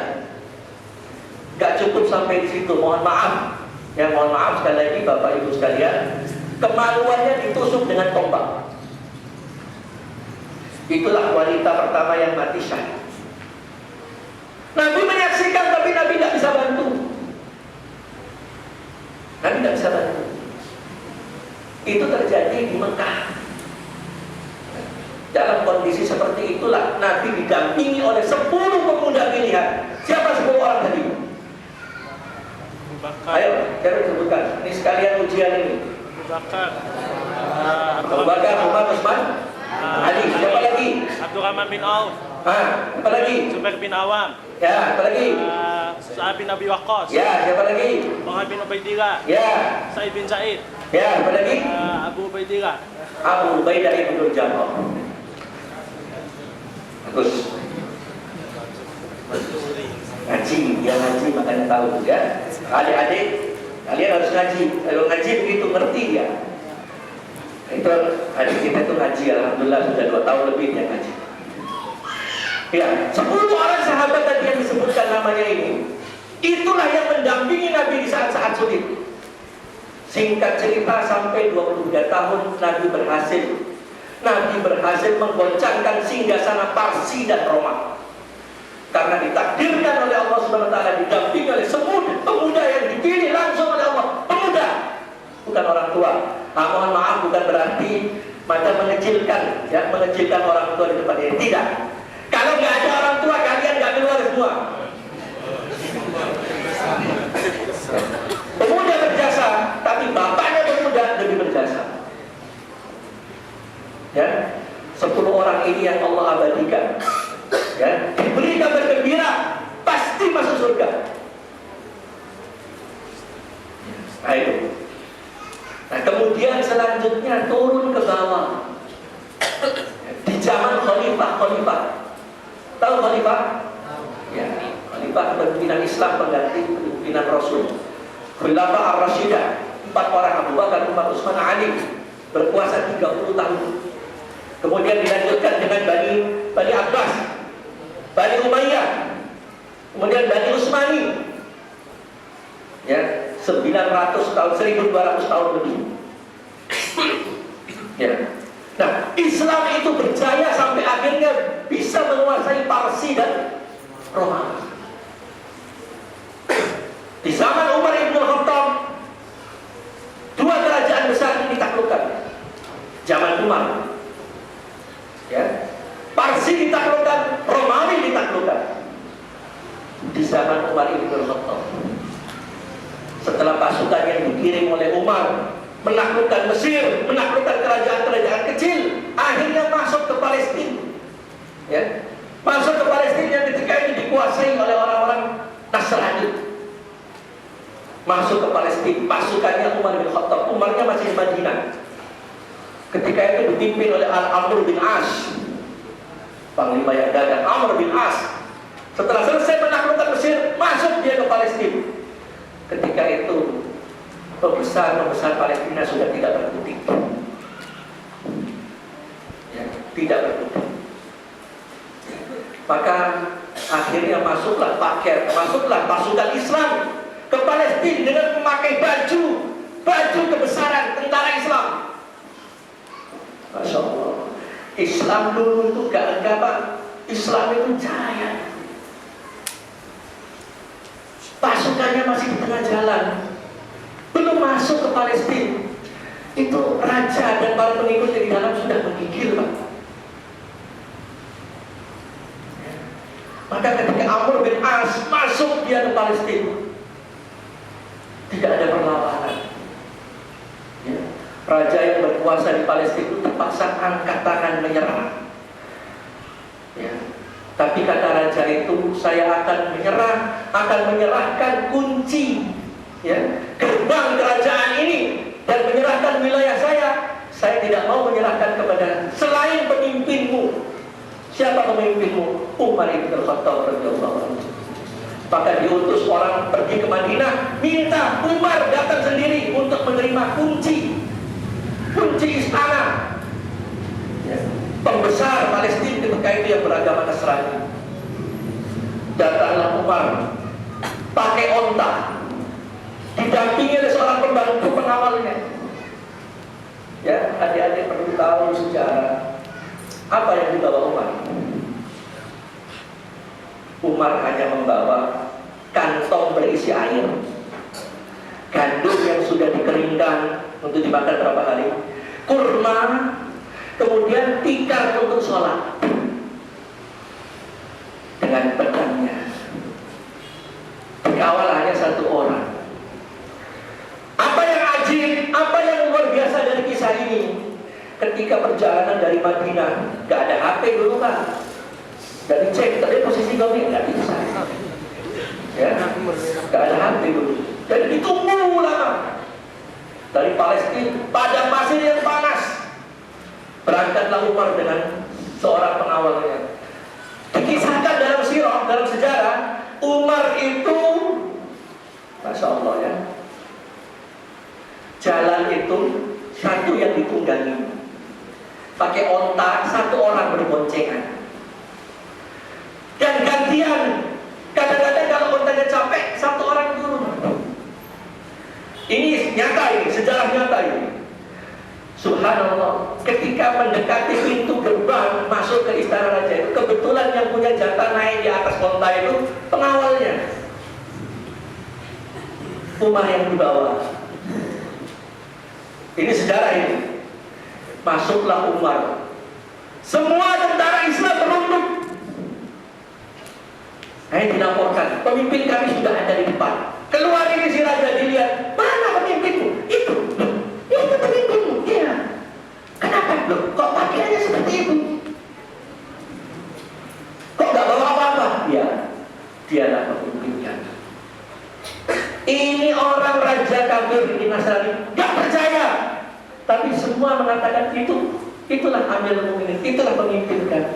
Gak cukup sampai di situ, mohon maaf. Ya, mohon maaf sekali lagi Bapak Ibu sekalian, kemaluannya ditusuk dengan tombak. Itulah wanita pertama yang mati syahid. Nabi menyaksikan tapi Nabi tidak bisa bantu. Nabi tidak bisa bantu. Itu terjadi di Mekah. Dalam kondisi seperti itulah Nabi didampingi oleh 10 pemuda pilihan. Siapa 10 orang tadi? Ayo, saya sebutkan. Ini sekalian ujian ini. Abu Bakar, Umar, Utsman, Ali. Siapa lagi? Abdurrahman bin Auf. Siapa lagi? Zubair bin Awam. Ya, apa lagi? Sa'ad bin Abi Waqqas. Ya, siapa lagi? Talha bin Ubaidillah. Ya, Sa'id bin Sa'id. ya, apa lagi? Abu Ubaidillah. Abu Ubaidah ibn Jarrah. Bagus. Ngaji, dia ngaji makanya tahu ya. Adik-adik, kalian harus ngaji. Kalau ngaji begitu ngerti ya. Itu adik kita itu ngaji, alhamdulillah sudah 2 tahun lebih dia ngaji. Ya, 10 orang sahabat tadi yang disebutkan namanya ini, itulah yang mendampingi Nabi di saat-saat sulit. Singkat cerita sampai 23 tahun Nabi berhasil menggoncangkan singgasana Parsi dan Roma. Karena ditakdirkan oleh Allah Subhanahu wa taala, didampingi oleh pemuda yang dipilih langsung oleh Allah, pemuda, bukan orang tua. Mohon maaf, bukan berarti macam mengecilkan orang tua di depan ini, tidak. Kalau nggak ada orang tua, kalian nggak keluar semua. Pemuda berjasa, tapi bapaknya pemuda lebih berjasa. Ya, 10 orang ini yang Allah abadikan. Ya, diberi kabar gembira, pasti masuk surga. Nah itu. Nah kemudian selanjutnya turun ke bawah. Di zaman khalifah. Tahu khalifah? Ya, khalifah pimpinan Islam pengganti pimpinan Rasul. Khulafah ar-Rasyidah, 4 orang, Abu Bakar, Umar, Utsman, Ali, berkuasa 30 tahun. Kemudian dilanjutkan dengan Bani Abbas, Bani Umayyah, kemudian Bani Utsmani. Ya, 900 tahun, 1200 tahun lebih. Ya. Nah, Islam itu berjaya sampai akhirnya bisa menguasai Parsi dan Roma. Di zaman Umar ibn Khattab, 2 kerajaan besar ini ditaklukkan. Zaman Umar, ya, Parsi ditaklukkan, Romawi ditaklukkan. Di zaman Umar ibn Khattab, setelah pasukan yang dikirim oleh Umar menaklukkan Mesir, menaklukkan kerajaan-kerajaan kecil, akhirnya masuk ke Palestina. Ya, masuk ke Palestina yang ketika ini dikuasai oleh orang-orang Nasrani. Masuk ke Palestina, pasukannya Umar bin Khattab. Umarnya masih di Madinah. Ketika itu dipimpin oleh Amr bin As, panglima yang gagah, Amr bin As. Setelah selesai menaklukkan Mesir, masuk dia ke Palestina. Ketika itu pembesar Palestina sudah tidak berkutik. Ya, tidak berkutik. Maka akhirnya masuklah pasukan Islam ke Palestina dengan memakai baju kebesaran tentara Islam. Masya Allah. Islam dulu itu gak Pak. Islam itu jaya. Pasukannya masih di tengah jalan, belum masuk ke Palestina. Itu raja dan para pengikut di dalam sudah menggigil Pak. Maka ketika Amr bin As masuk dia ke Palestina, tidak ada perlawanan. Ya. Raja yang berkuasa di Palestina itu terpaksa angkat tangan menyerah. Ya. Tapi kata raja itu, saya akan menyerahkan kunci, ya, gerbang kerajaan ini dan menyerahkan wilayah saya. Saya tidak mau menyerahkan kepada selain pemimpinmu. Siapa pemimpinmu? Umar ibn Khattab radhiyallahu anhu. Maka diutus orang pergi ke Madinah, minta Umar datang sendiri untuk menerima kunci istana. Ya. Pembesar Palestina ketika itu yang beragama Nasrani. Datanglah Umar pakai onta, didampingi oleh seorang pembantu pengawalnya. Ya, adik-adik perlu tahu sejarah apa yang dibawa Umar. Umar hanya membawa kantong berisi air, gandum yang sudah dikeringkan untuk dimakan berapa hari, kurma, kemudian tikar untuk sholat dengan pedangnya. Dikawal hanya 1 orang. Apa yang ajib, apa yang luar biasa dari kisah ini? Ketika perjalanan dari Madinah, gak ada HP dulu Pak, Jadi cek tadi posisi kami nggak bisa. Ya, nggak ada hati dulu. Jadi ditunggu lama. Dari Palestina, padang pasir yang panas, berangkatlah Umar dengan seorang pengawalnya. Dikisahkan dalam sirah, dalam sejarah, Umar itu, Masya Allah ya, jalan itu satu yang ditunggangi, pakai onta, satu orang berboncengan, dan gantian. Kadang-kadang kalau ontanya capek, satu orang turun. Ini nyata, ini sejarah nyata ini. Subhanallah, ketika mendekati pintu gerbang masuk ke istana raja itu, kebetulan yang punya jatah naik di atas onta itu pengawalnya. Umar yang dibawa. Ini sejarah ini. Masuklah Umar. Semua tentara Islam berunduk. Dilaporkan, pemimpin kami sudah ada di depan. Keluar ini si raja, dilihat, mana pemimpinmu? Itu pemimpinmu. Iya. Kenapa? Loh, kok pakaiannya seperti itu? Kok gak bawa apa-apa? Ya, dialah pemimpinnya. Ini orang raja kafir di Nasrani, gak percaya. Tapi semua mengatakan itulah Amirul Mukminin, itulah pemimpin kami.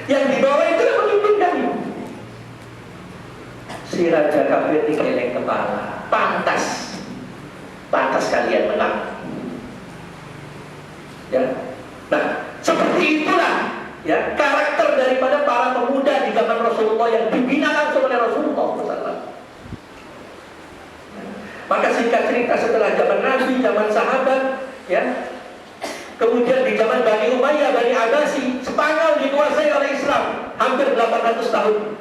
Yang dibawa itulah pemimpin kami. Si raja kafir digeleng kepala. Pantas kalian menang. Ya. Nah, seperti itulah ya karakter daripada para pemuda di zaman Rasulullah yang dibina langsung oleh Rasulullah SAW. Maka singkat cerita, setelah zaman Nabi, zaman sahabat, ya, kemudian di zaman Bani Umayyah, Bani Abbasi, Spanyol dikuasai oleh Islam hampir 800 tahun.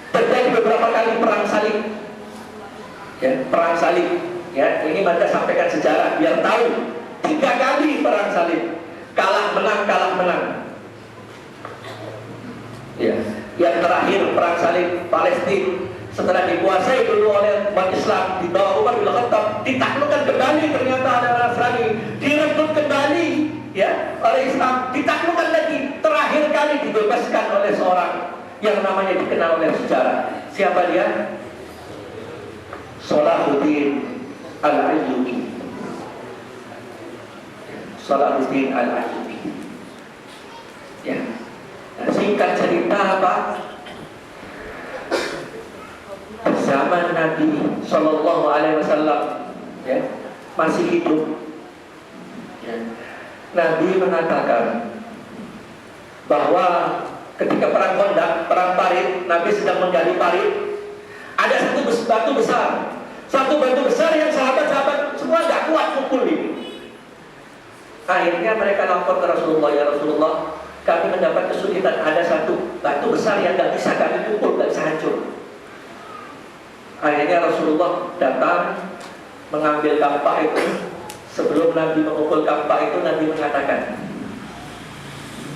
Terjadi beberapa kali perang salib, ya, perang salib, ya, ini Manda sampaikan sejarah biar tahu. 3 kali perang salib, kalah menang, ya. Yang terakhir perang salib Palestina, setelah dikuasai dulu oleh umat Islam di bawah Umar bin Khattab, ditaklukkan kembali, ternyata ada Nasrani, direbut kembali, ya, oleh Islam, ditaklukkan lagi, terakhir kali dibebaskan oleh seorang yang namanya dikenal oleh sejarah. Siapa dia? Salahuddin Al-Ayyubi. Salahuddin Al-Ayyubi. Ya. Nah, singkat cerita apa? Zaman Nabi Sallallahu Alaihi Wasallam, ya, masih hidup, ya, Nabi mengatakan bahwa ketika perang Khandaq, perang Parit, Nabi sedang menggali parit, ada satu batu besar yang sahabat-sahabat semua gak kuat pukul ini. Akhirnya mereka lapor ke Rasulullah, ya Rasulullah, kami mendapat kesulitan, ada satu batu besar yang gak bisa kami pukul, gak bisa hancur. Akhirnya Rasulullah datang mengambil kampak itu. Sebelum Nabi memukul kampak itu, Nabi mengatakan,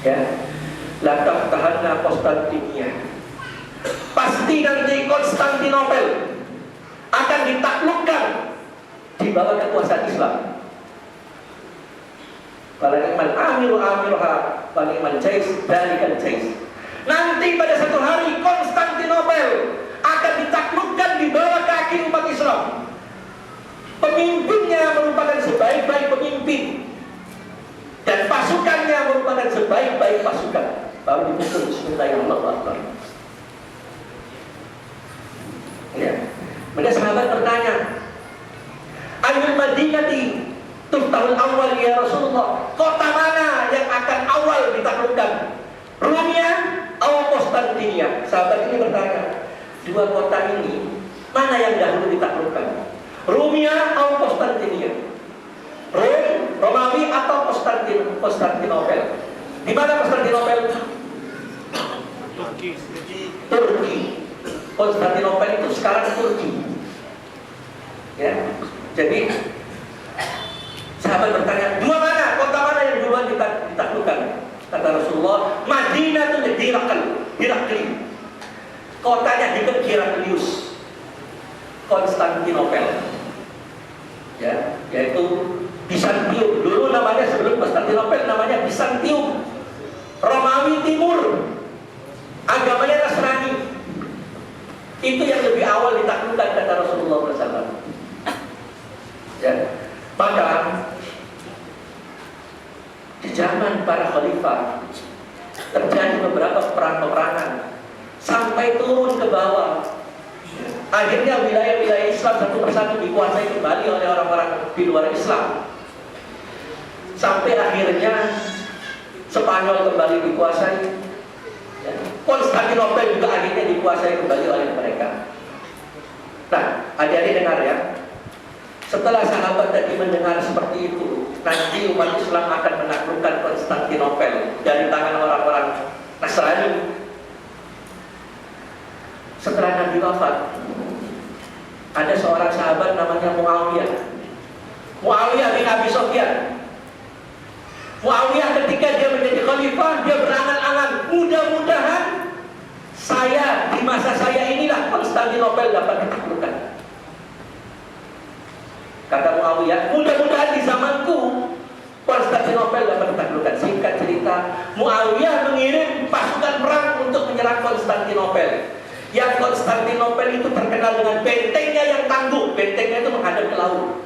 ya, la taftahanna Konstantinia, pasti nanti Konstantinopel akan ditaklukkan di bawah kekuasaan Islam. Walakiman amiruha walakiman jais dalikan jais. Nanti pada satu hari Konstantinopel akan ditaklukkan di bawah kaki umat Islam. Pemimpinnya merupakan sebaik-baik pemimpin dan pasukannya merupakan sebaik-baik pasukan. Baru dipukul Bismillahirrahmanirrahim. Ya. Kemudian sahabat bertanya, Ayyul Madinati tuftahul awal ya Rasulullah, kota mana yang akan awal ditaklukkan? Rumia atau Konstantinia? Sahabat ini bertanya, 2 kota ini mana yang dahulu ditaklukkan? Rumia atau Konstantinia? Romawi atau Konstantinopel? Di mana Konstantinopel? Turki. Konstantinopel itu sekarang Turki. Ya. Jadi sahabat bertanya, 2 mana? Kota mana yang duluan ditaklukkan? Kata Rasulullah, Madinah itu Herakli. Kotanya di Heraklius. Konstantinopel. Ya, yaitu Bizantium. Dulu namanya sebelum Konstantinopel namanya Bizantium. Romawi Timur, agamanya Nasrani. Itu yang lebih awal ditaklukkan kata Rasulullah SAW. Ya. Maka di zaman para khalifah terjadi beberapa perang-peperangan sampai turun ke bawah. Akhirnya wilayah-wilayah Islam satu persatu dikuasai kembali oleh orang-orang di luar Islam. Sampai akhirnya Spanyol kembali dikuasai. Konstantinopel juga akhirnya dikuasai kembali oleh mereka. Nah, adik-adik dengar ya. Setelah sahabat tadi mendengar seperti itu, nanti umat Islam akan menaklukkan Konstantinopel dari tangan orang-orang Nasrani. Setelah Nabi wafat, ada seorang sahabat namanya Muawiyah. Muawiyah bin Abi Sufyan. Muawiyah ketika dia menjadi khalifah, dia berangan-angan, mudah-mudahan di masa saya inilah Konstantinopel dapat ditaklukkan. Kata Muawiyah, mudah-mudahan di zamanku Konstantinopel dapat ditaklukkan. Singkat cerita, Muawiyah mengirim pasukan perang untuk menyerang Konstantinopel. Yang Konstantinopel itu terkenal dengan bentengnya yang tangguh. Bentengnya itu menghadap ke laut.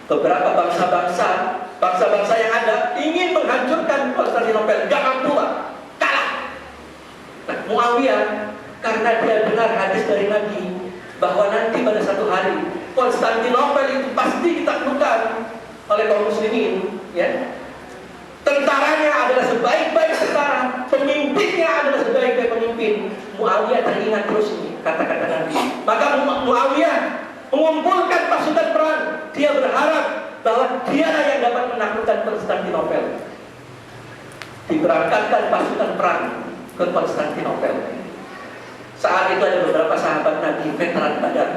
Beberapa bangsa-bangsa yang ada ingin menghancurkan Konstantinopel, gak mampu, kalah. Nah, Muawiyah karena dia dengar hadis dari Nabi bahwa nanti pada satu hari Konstantinopel itu pasti ditaklukkan oleh kaum muslimin, ya. Tentaranya adalah sebaik-baik tentara, pemimpinnya adalah sebaik-baik pemimpin. Muawiyah teringat terus ini kata-kata Nabi. Maka Muawiyah mengumpulkan pasukan perang. Dia berharap bahwa dialah yang dapat menaklukkan Konstantinopel. Diberangkatkan pasukan perang ke Konstantinopel. Saat itu ada beberapa sahabat Nabi veteran Badar.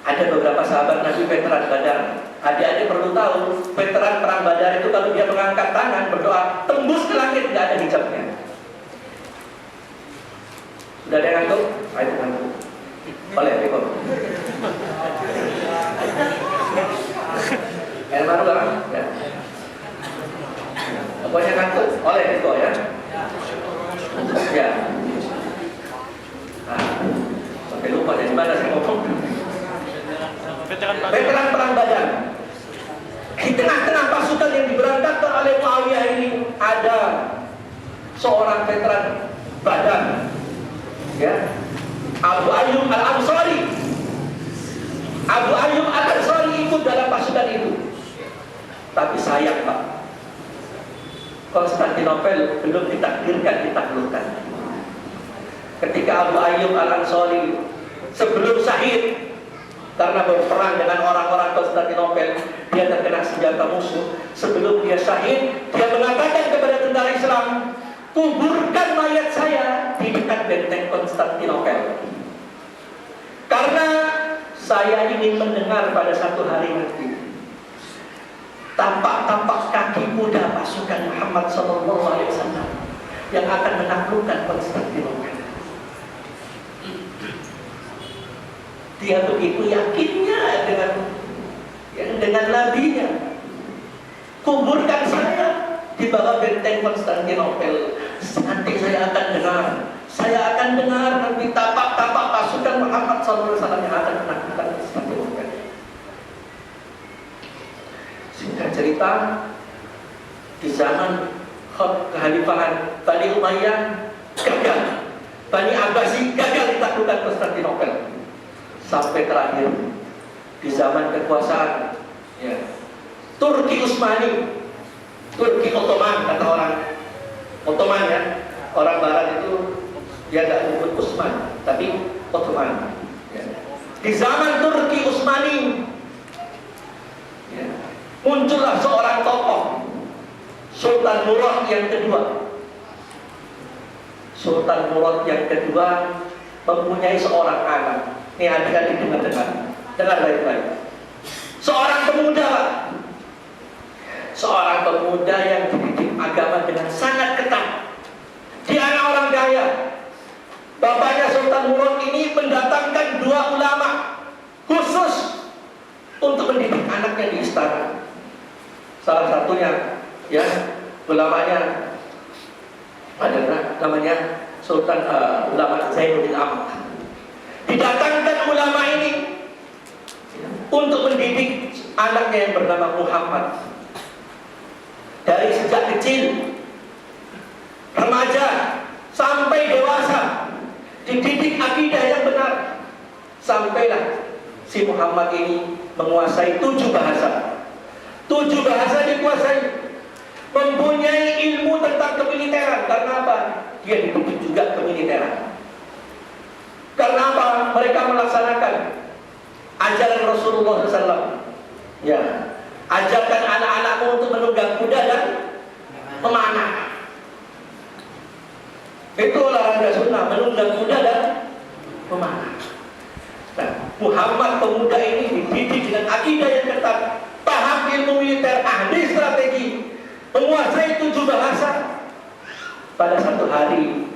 Ada beberapa sahabat Nabi veteran Badar. Adik-adik perlu tahu, veteran perang Badar itu kalau dia mengangkat tangan berdoa tembus ke langit, tidak ada hijabnya. Sudah ada yang ngantuk? Ayo ngantuk. Boleh, Beko. Air baru kan? Ya. Pokoknya ngantuk, oleh Beko ya. Ya. Nah, sampai lupa dari mana saya ngomong. Veteran perang Badar. Di tengah-tengah pasukan yang diberangkatkan oleh Muawiyah ini ada seorang veteran Badar, ya, Abu Ayyub Al-Ansari. Abu Ayyub Al-Ansari ikut dalam pasukan itu. Tapi sayang, Pak, Konstantinopel belum ditakdirkan ditaklukkan. Ketika Abu Ayyub Al-Ansari sebelum syahid karena berperang dengan orang-orang Konstantinopel, dia terkena senjata musuh. Sebelum dia syahid, dia mengatakan kepada tentara Islam, kuburkan mayat saya di dekat benteng Konstantinopel, karena saya ingin mendengar pada satu hari nanti tampak-tampak kaki kuda pasukan Muhammad SAW yang akan menaklukkan Konstantinopel. Dia begitu yakinnya dengan nabinya. Kuburkan saya di bawah benteng Konstantinopel. Nanti saya akan dengar nanti tapak-tapak pasukan Muhammad SAW yang akan menaklukkan Konstantinopel. Singkat cerita, di zaman kekhalifahan Bani Umayyah gagal, Bani Abbasi gagal ditaklukkan Konstantinopel. Sampai terakhir di zaman kekuasaan, ya, Turki Utsmani, Turki Ottoman, kata orang Ottoman, ya, orang Barat itu dia tidak menyebut Utsman tapi Ottoman, ya. Di zaman Turki Utsmani, ya, muncullah seorang tokoh, Sultan Murad yang kedua. Sultan Murad yang kedua mempunyai seorang anak. Ini adik-adik dengar baik-baik. Seorang pemuda, seorang pemuda yang dididik agama dengan sangat ketat. Dia anak orang kaya. Bapaknya Sultan Murad ini mendatangkan 2 ulama khusus untuk mendidik anaknya di istana. Salah satunya, ya, ulamanya Ada namanya Sultan ulama Zainuddin Ahmad. Didatangkan ulama ini untuk mendidik anaknya yang bernama Muhammad. Dari sejak kecil, remaja sampai dewasa, dididik akidah yang benar. Sampailah si Muhammad ini menguasai 7 bahasa. 7 bahasa dikuasai. Mempunyai ilmu tentang kemiliteran. Karena apa? Dia dididik juga kemiliteran. Karena apa? Mereka melaksanakan ajaran Rasulullah SAW. Ya, ajarkan anak-anakmu untuk menunggang kuda dan memanah. Itu olahraga sunnah, menunggang kuda dan memanah. Nah, Muhammad pemuda ini dididik dengan akidah yang ketat, paham ilmu militer, ahli strategi, menguasai 7 bahasa. Pada satu hari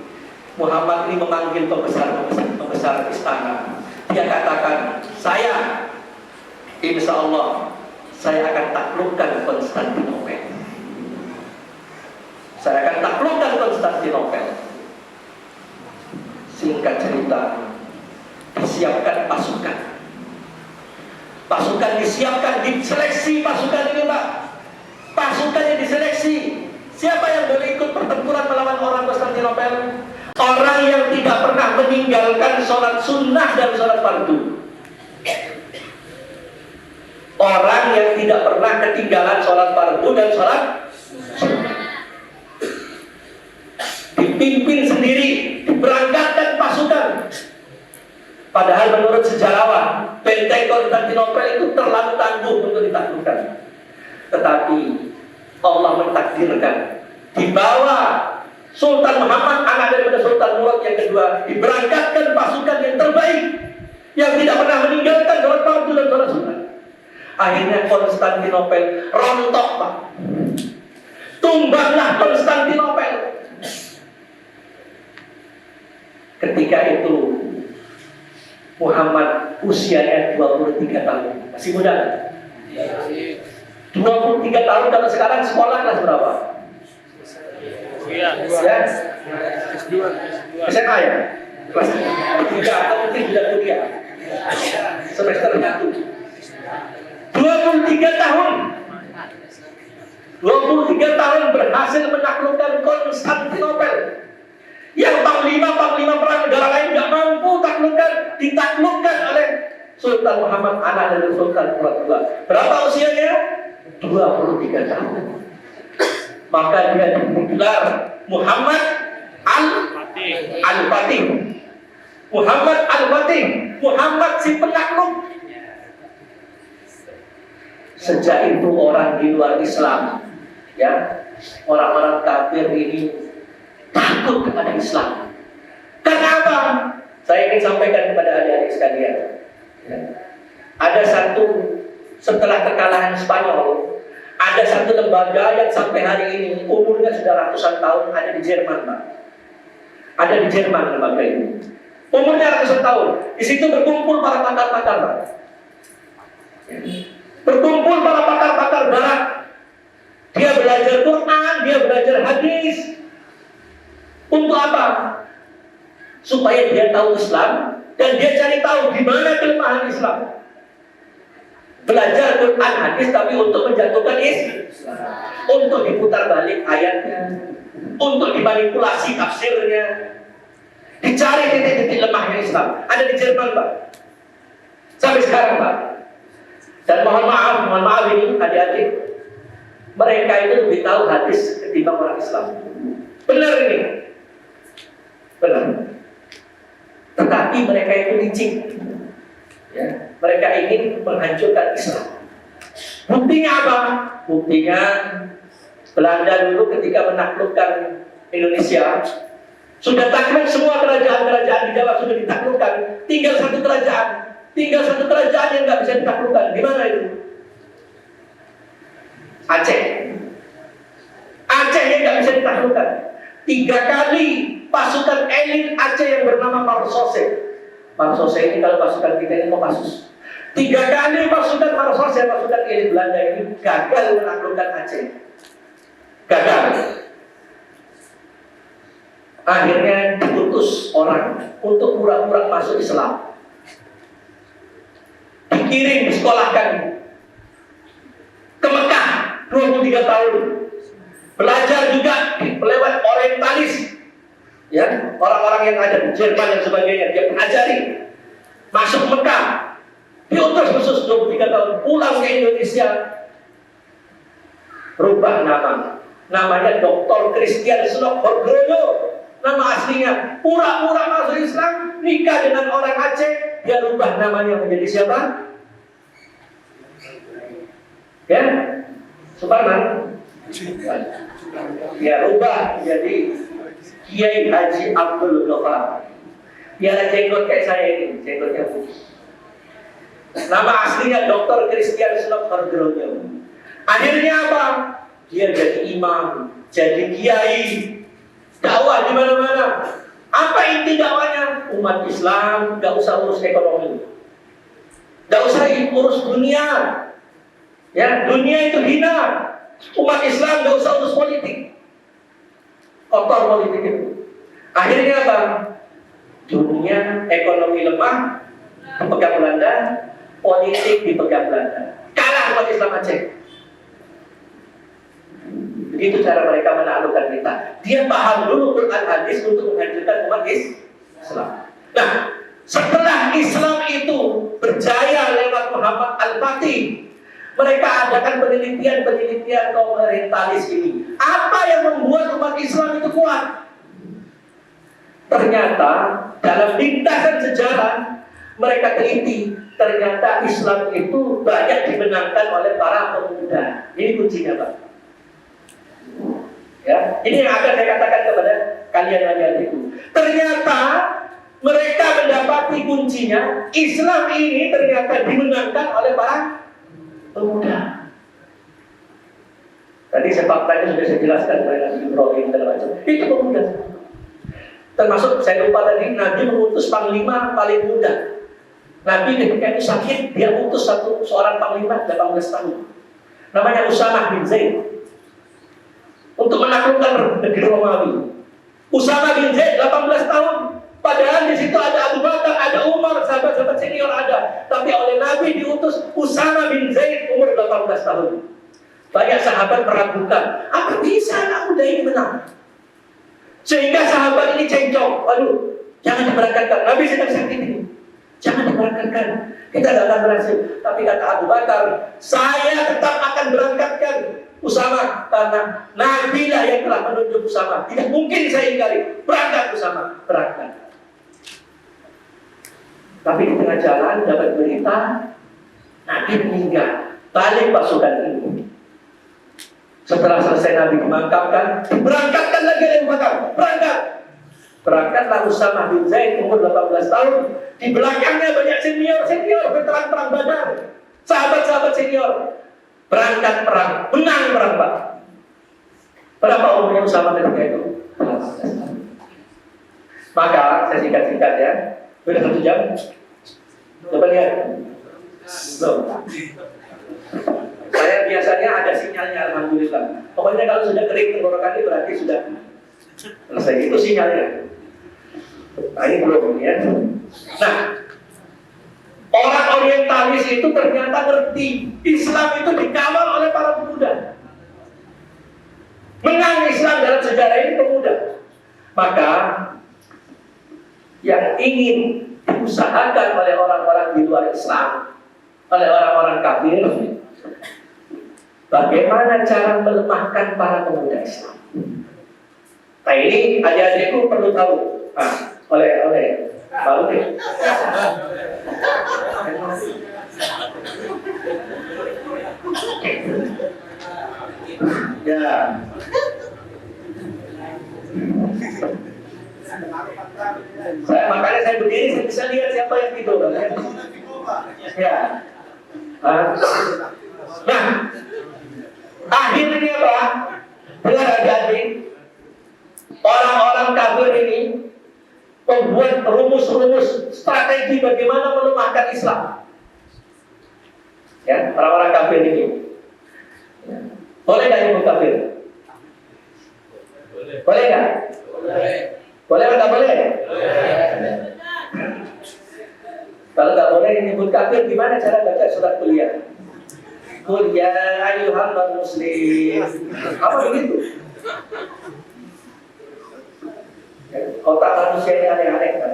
Muhammad ini memanggil pembesar istana. Dia katakan, insya Allah saya akan taklukkan Konstantinopel. Saya akan taklukkan Konstantinopel. Singkat cerita, disiapkan pasukan. Pasukan disiapkan, diseleksi pasukan ini, Pak. Pasukannya diseleksi. Siapa yang boleh ikut pertempuran melawan orang Konstantinopel? Orang yang tidak pernah meninggalkan sholat sunnah dan sholat fardu. Orang yang tidak pernah ketinggalan sholat fardu dan sholat sunnah. Dipimpin sendiri, diberangkatkan pasukan. Padahal menurut sejarawan, benteng Konstantinopel itu terlalu tangguh untuk ditaklukkan. Tetapi Allah mentakdirkan dibawa Sultan Muhammad, anak daripada Sultan Murad yang kedua, diberangkatkan pasukan yang terbaik, yang tidak pernah meninggalkan sholat fardu dan sholat sunnah. Akhirnya Konstantinopel rontok, Pak. Tumbanglah Konstantinopel. Ketika itu Muhammad usianya 23 tahun, masih muda. 23 tahun, kalau sekarang sekolah kelas berapa? Iya. Ya? SMA ya? Kelas 3 atau mungkin sudah kuliah. Semester 1. 23 tahun. 23 tahun berhasil menaklukkan Konstantinopel. Yang panglima perang negara lain tidak mampu ditaklukkan oleh Sultan Muhammad, anak dari Sultan Murad II. Berapa usianya? 23 tahun. Maka dia digelar Muhammad Al-Fatih. Muhammad Al-Fatih, Muhammad si penakluk. Sejak itu orang di luar Islam, ya, orang-orang kafir ini takut kepada Islam. Karena apa? Saya ingin sampaikan kepada adik-adik sekalian. Ya. Ada satu, setelah kekalahan Spanyol, ada satu lembaga yang sampai hari ini umurnya sudah ratusan tahun, ada di Jerman, Pak. Ada di Jerman lembaga ini. Umurnya ratusan tahun. Di situ berkumpul para pakar-pakar, Pak. Ya. Berkumpul para pakar-pakar barat. Dia belajar Quran, dia belajar hadis. Untuk apa? Supaya dia tahu Islam dan dia cari tahu di mana kelemahan Islam. Belajar Quran hadis tapi untuk menjatuhkan Islam, untuk diputar balik ayatnya, untuk dimanipulasi tafsirnya, dicari titik-titik lemahnya Islam. Ada di Jerman, Pak. Sampai sekarang, Pak. Dan mohon maaf ini adik-adik, mereka itu lebih tahu hadis ketimbang orang Islam. Benar ini. Benar. Tetapi mereka itu licik. Ya, mereka ingin menghancurkan Islam. Buktinya apa? Buktinya Belanda dulu ketika menaklukkan Indonesia, sudah takluk semua kerajaan-kerajaan di Jawa sudah ditaklukkan. Tinggal satu kerajaan yang nggak bisa ditaklukkan. Di mana itu? Aceh. Aceh yang nggak bisa ditaklukkan. 3 kali pasukan elit Aceh yang bernama Marsose. Marsose ini kalau pasukan kita ini Kopassus. 3 kali pasukan Marsose, pasukan elit Belanda ini gagal menaklukkan Aceh. Gagal. Akhirnya diutus orang untuk pura-pura masuk Islam. Dikirim, disekolahkan ke Mekah 23 tahun. Belajar juga lewat orientalis. Ya, orang-orang yang ada di Jerman dan sebagainya, dia pelajari. Masuk Mekah. Diutus khusus 23 tahun. Pulang ke Indonesia. Rubah nama. Namanya Dr. Christian Slokhorgrojo. Nama aslinya. Pura-pura masuk Islam. Nikah dengan orang Aceh. Dia rubah namanya menjadi siapa? Ya, Suparman. Dia rubah jadi Kiai Haji Abdul Ghaffar. Dia ada jenggot kayak saya ini, jenggotnya putih. Nama aslinya Dr. Christian Slokhorgrojo. Akhirnya apa? Dia jadi imam, jadi kiai, dakwah di mana-mana. Apa inti dakwahnya? Umat Islam gak usah urus ekonomi, gak usah urus dunia. Ya, dunia itu hina. Umat Islam gak usah urus politik, kotor politik itu. Akhirnya apa? Dunia ekonomi lemah, dipegang Belanda, politik dipegang Belanda. Kalah umat Islam Aceh. Begitu cara mereka menaklukkan kita. Dia paham dulu Quran hadis untuk menghancurkan umat Islam. Nah, setelah Islam itu berjaya lewat Muhammad Al-Fatih, mereka adakan penelitian kaum orientalis ini. Apa yang membuat umat Islam itu kuat? Ternyata dalam lintasan sejarah mereka teliti, ternyata Islam itu banyak dimenangkan oleh para pemuda. Ini kuncinya, Pak. Ya, ini yang akan saya katakan kepada kalian itu. Ternyata mereka mendapati kuncinya. Islam ini ternyata dimenangkan oleh para pemuda. Tadi faktanya sudah saya jelaskan oleh Nabi Ibrahim dan macam. Itu pemuda. Termasuk saya lupa tadi, Nabi mengutus panglima paling muda. Nabi ketika itu sakit, dia utus seorang panglima 18 tahun. Namanya Usamah bin Zaid. Untuk menaklukkan negeri Romawi. Usamah bin Zaid 18 tahun. Padahal di situ ada Abu Bakar, ada Umar, sahabat-sahabat senior ada. Tapi oleh Nabi diutus Usamah bin Zaid umur 18 tahun. Banyak sahabat meragukan, apa bisa anak muda ini menang? Sehingga sahabat ini cengcok, waduh, jangan diberangkatkan. Nabi sedang sakit ini, jangan diberangkatkan. Kita tidak akan berhasil. Tapi kata Abu Bakar, saya tetap akan berangkatkan Usamah, karena Nabi lah yang telah menunjuk Usamah. Tidak mungkin saya ingkari. Berangkat Usamah, berangkat. Tapi di tengah jalan dapat berita Nabi meninggal. Balik pasukan ini. Setelah selesai Nabi dimakamkan, berangkatkan lagi Abu Bakar. Berangkatlah Usamah bin Zaid umur 18 tahun. Di belakangnya banyak senior veteran perang Badar, sahabat-sahabat senior. Berangkat perang, menang perang, Pak. Berapa umurnya Usamah ketika itu? 18 tahun. Maka saya singkat-singkat ya. Sudah 1 jam. Coba lihat. Belum. Saya biasanya ada sinyalnya, alhamdulillah. Pokoknya kalau sudah kering tenggorokan ini berarti sudah selesai. Itu sinyalnya. Nah ini belum ya. Nah, orang orientalis itu ternyata ngerti Islam itu dikawal oleh para pemuda. Menang Islam dalam sejarah ini pemuda. Maka yang ingin diusahakan oleh orang-orang di luar Islam, oleh orang-orang kafir, bagaimana cara melemahkan para pemuda Islam. Nah ini adik-adikku perlu tahu. Nah, oleh baru deh. Ya. Makanya saya berdiri, saya bisa lihat siapa yang tidur. Ya. Nah, akhirnya Pak, dengar adik-adik, orang-orang kafir ini membuat rumus-rumus strategi bagaimana melemahkan Islam. Ya, orang-orang kafir ini. Boleh nggak ibu kafir? Boleh nggak? Boleh. bagaimana cara baca surat kuliah? Qul ya ayyuhal muslim. Apa begitu? Otak manusia ini aneh-aneh kan?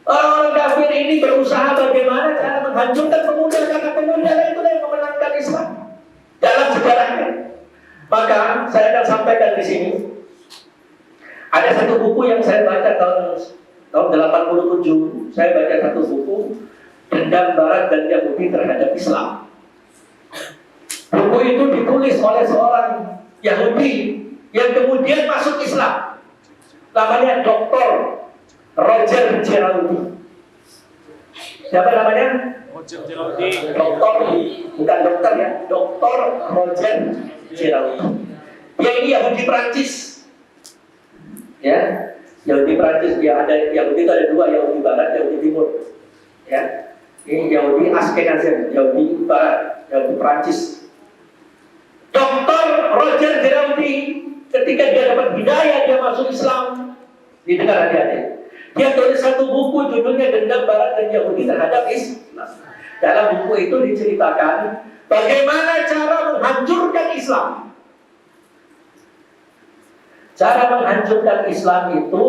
Orang kafir ini berusaha bagaimana cara menghancurkan pemuda, karena pemuda itu yang memenangkan Islam dalam sejarahnya. Maka saya akan sampaikan di sini. Ada satu buku yang saya baca tahun 87. Saya baca satu buku, Dendam Barat dan Yahudi terhadap Islam. Buku itu ditulis oleh seorang Yahudi yang kemudian masuk Islam. Namanya Dr. Roger Geraldi. Siapa namanya? Roger Geraldi. Dokter, bukan dokter ya, Dr. Roger Geraldi. Dia ini Yahudi Prancis. Ya, Yahudi Prancis. Dia ada Yahudi itu ada dua, Yahudi Barat, Yahudi Timur. Ya, ini Yahudi Ashkenazi, Yahudi Barat, Yahudi Prancis. Dr. Roger Geraldi ketika dia dapat hidayah, dia masuk Islam. Didengar adik-adik. Dia tulis satu buku judulnya Dendam Barat dan Yahudi terhadap Islam. Dalam buku itu diceritakan bagaimana cara menghancurkan Islam. Cara menghancurkan Islam itu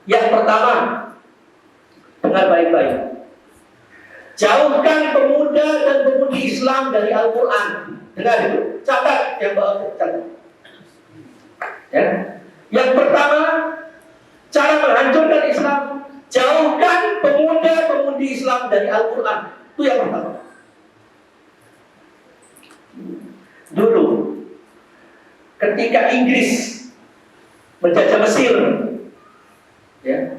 yang pertama, dengar baik-baik. Jauhkan pemuda dan pemudi Islam dari Al-Quran. Dengar itu, catat yang bawa catat. Ya. Yang pertama, cara menghancurkan Islam, jauhkan pemuda-pemudi Islam dari Al-Quran. Itu yang pertama. Dulu, ketika Inggris menjajah Mesir, ya,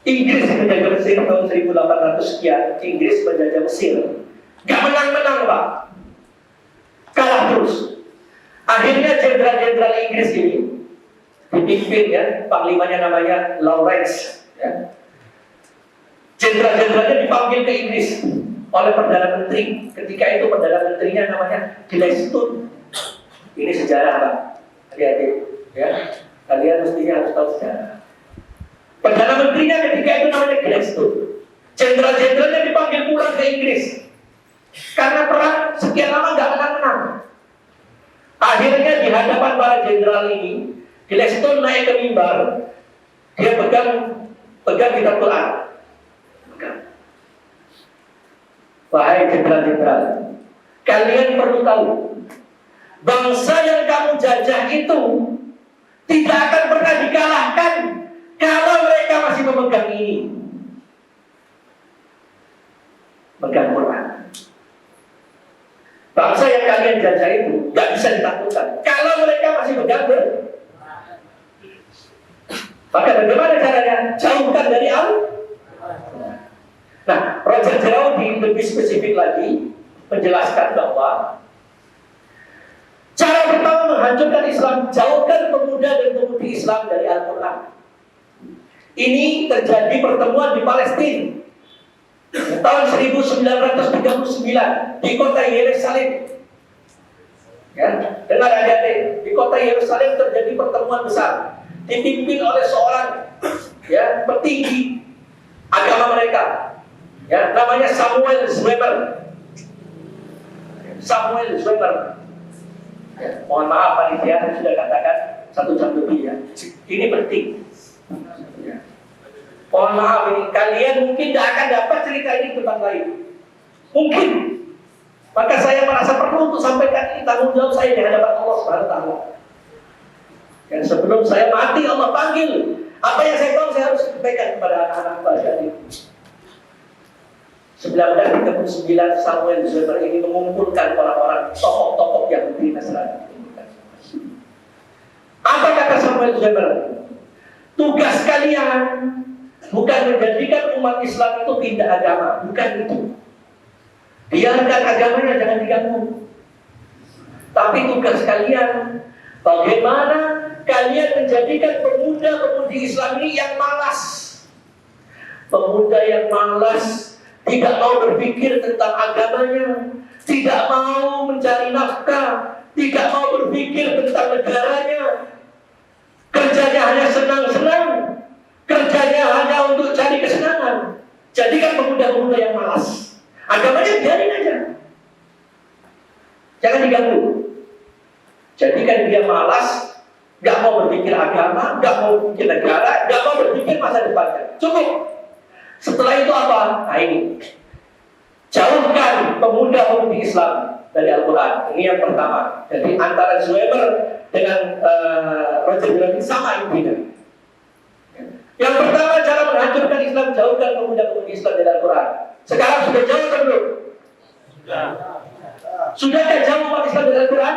Inggris menjajah Mesir tahun 1800 sekian, Inggris menjajah Mesir, gak menang-menang Pak, kalah terus. Akhirnya jenderal-jenderal Inggris ini dipimpin, ya, panglimanya namanya Lawrence, ya. Jenderal-jenderalnya dipanggil ke Inggris oleh Perdana Menteri. Ketika itu Perdana Menterinya namanya Gladstone. Ini sejarah Pak, adik-adik, ya. Kalian mestinya harus tahu sejarah. Perdana Menterinya ketika itu namanya Gladstone. Jenderal-jenderalnya dipanggil pulang ke Inggris karena perang sekian lama nggak menang-menang. Akhirnya di hadapan para jenderal ini, Gladstone naik ke mimbar, dia pegang kitab Quran. Wahai jenderal-jenderal, kalian perlu tahu, bangsa yang kamu jajah itu tidak akan pernah dikalahkan kalau mereka masih memegang ini, megang Quran. Bangsa yang kalian jajah itu nggak bisa ditakutkan kalau mereka masih megang Quran. Maka bagaimana caranya? Jauhkan dari Allah. Nah, Roger Geraldi lebih spesifik lagi menjelaskan bahwa cara pertama menghancurkan Islam, jauhkan pemuda dan pemudi Islam dari Al-Quran. Ini terjadi pertemuan di Palestina tahun 1939 di kota Yerusalem. Ya, dengar adik-adik, di kota Yerusalem terjadi pertemuan besar dipimpin oleh seorang, ya, petinggi agama mereka. Ya, namanya Samuel Zwemer. Samuel Zwemer. Ya, mohon maaf panitia sudah katakan 1 jam lebih, ya. Ini penting. Ya. Mohon maaf ini, kalian mungkin tidak akan dapat cerita ini di tempat lain. Mungkin. Maka saya merasa perlu untuk sampaikan ini, tanggung jawab saya di hadapan Allah Subhanahu wa taala. Dan sebelum saya mati Allah panggil, apa yang saya tahu saya harus sampaikan kepada anak-anak bangsa ini. 1939 Samuel Zwemer ini mengumpulkan orang-orang tokoh-tokoh Yahudi Nasrani. Apa kata Samuel Zwemer? Tugas kalian bukan menjadikan umat Islam itu pindah agama, bukan itu. Biarkan agamanya jangan diganggu. Tapi tugas kalian bagaimana kalian menjadikan pemuda-pemudi Islam ini yang malas. Pemuda yang malas, tidak mau berpikir tentang agamanya, tidak mau mencari nafkah, tidak mau berpikir tentang negaranya. Kerjanya hanya senang-senang, kerjanya hanya untuk cari kesenangan. Jadikan pemuda-pemuda yang malas. Agamanya biarin aja. Jangan diganggu. Jadikan dia malas, gak mau berpikir agama, gak mau berpikir negara, gak mau berpikir masa depannya. Cukup. Setelah itu apa? Nah ini. Jauhkan pemuda-pemudi Islam dari Al-Quran. Ini yang pertama. Jadi antara Zuhaimer dengan Roger Bilal sama intinya. Yang pertama, cara menghancurkan Islam, jauhkan pemuda-pemudi Islam dari Al-Quran. Sekarang sudah jauh kan belum? Sudahkah jauh umat Islam dari Al-Quran?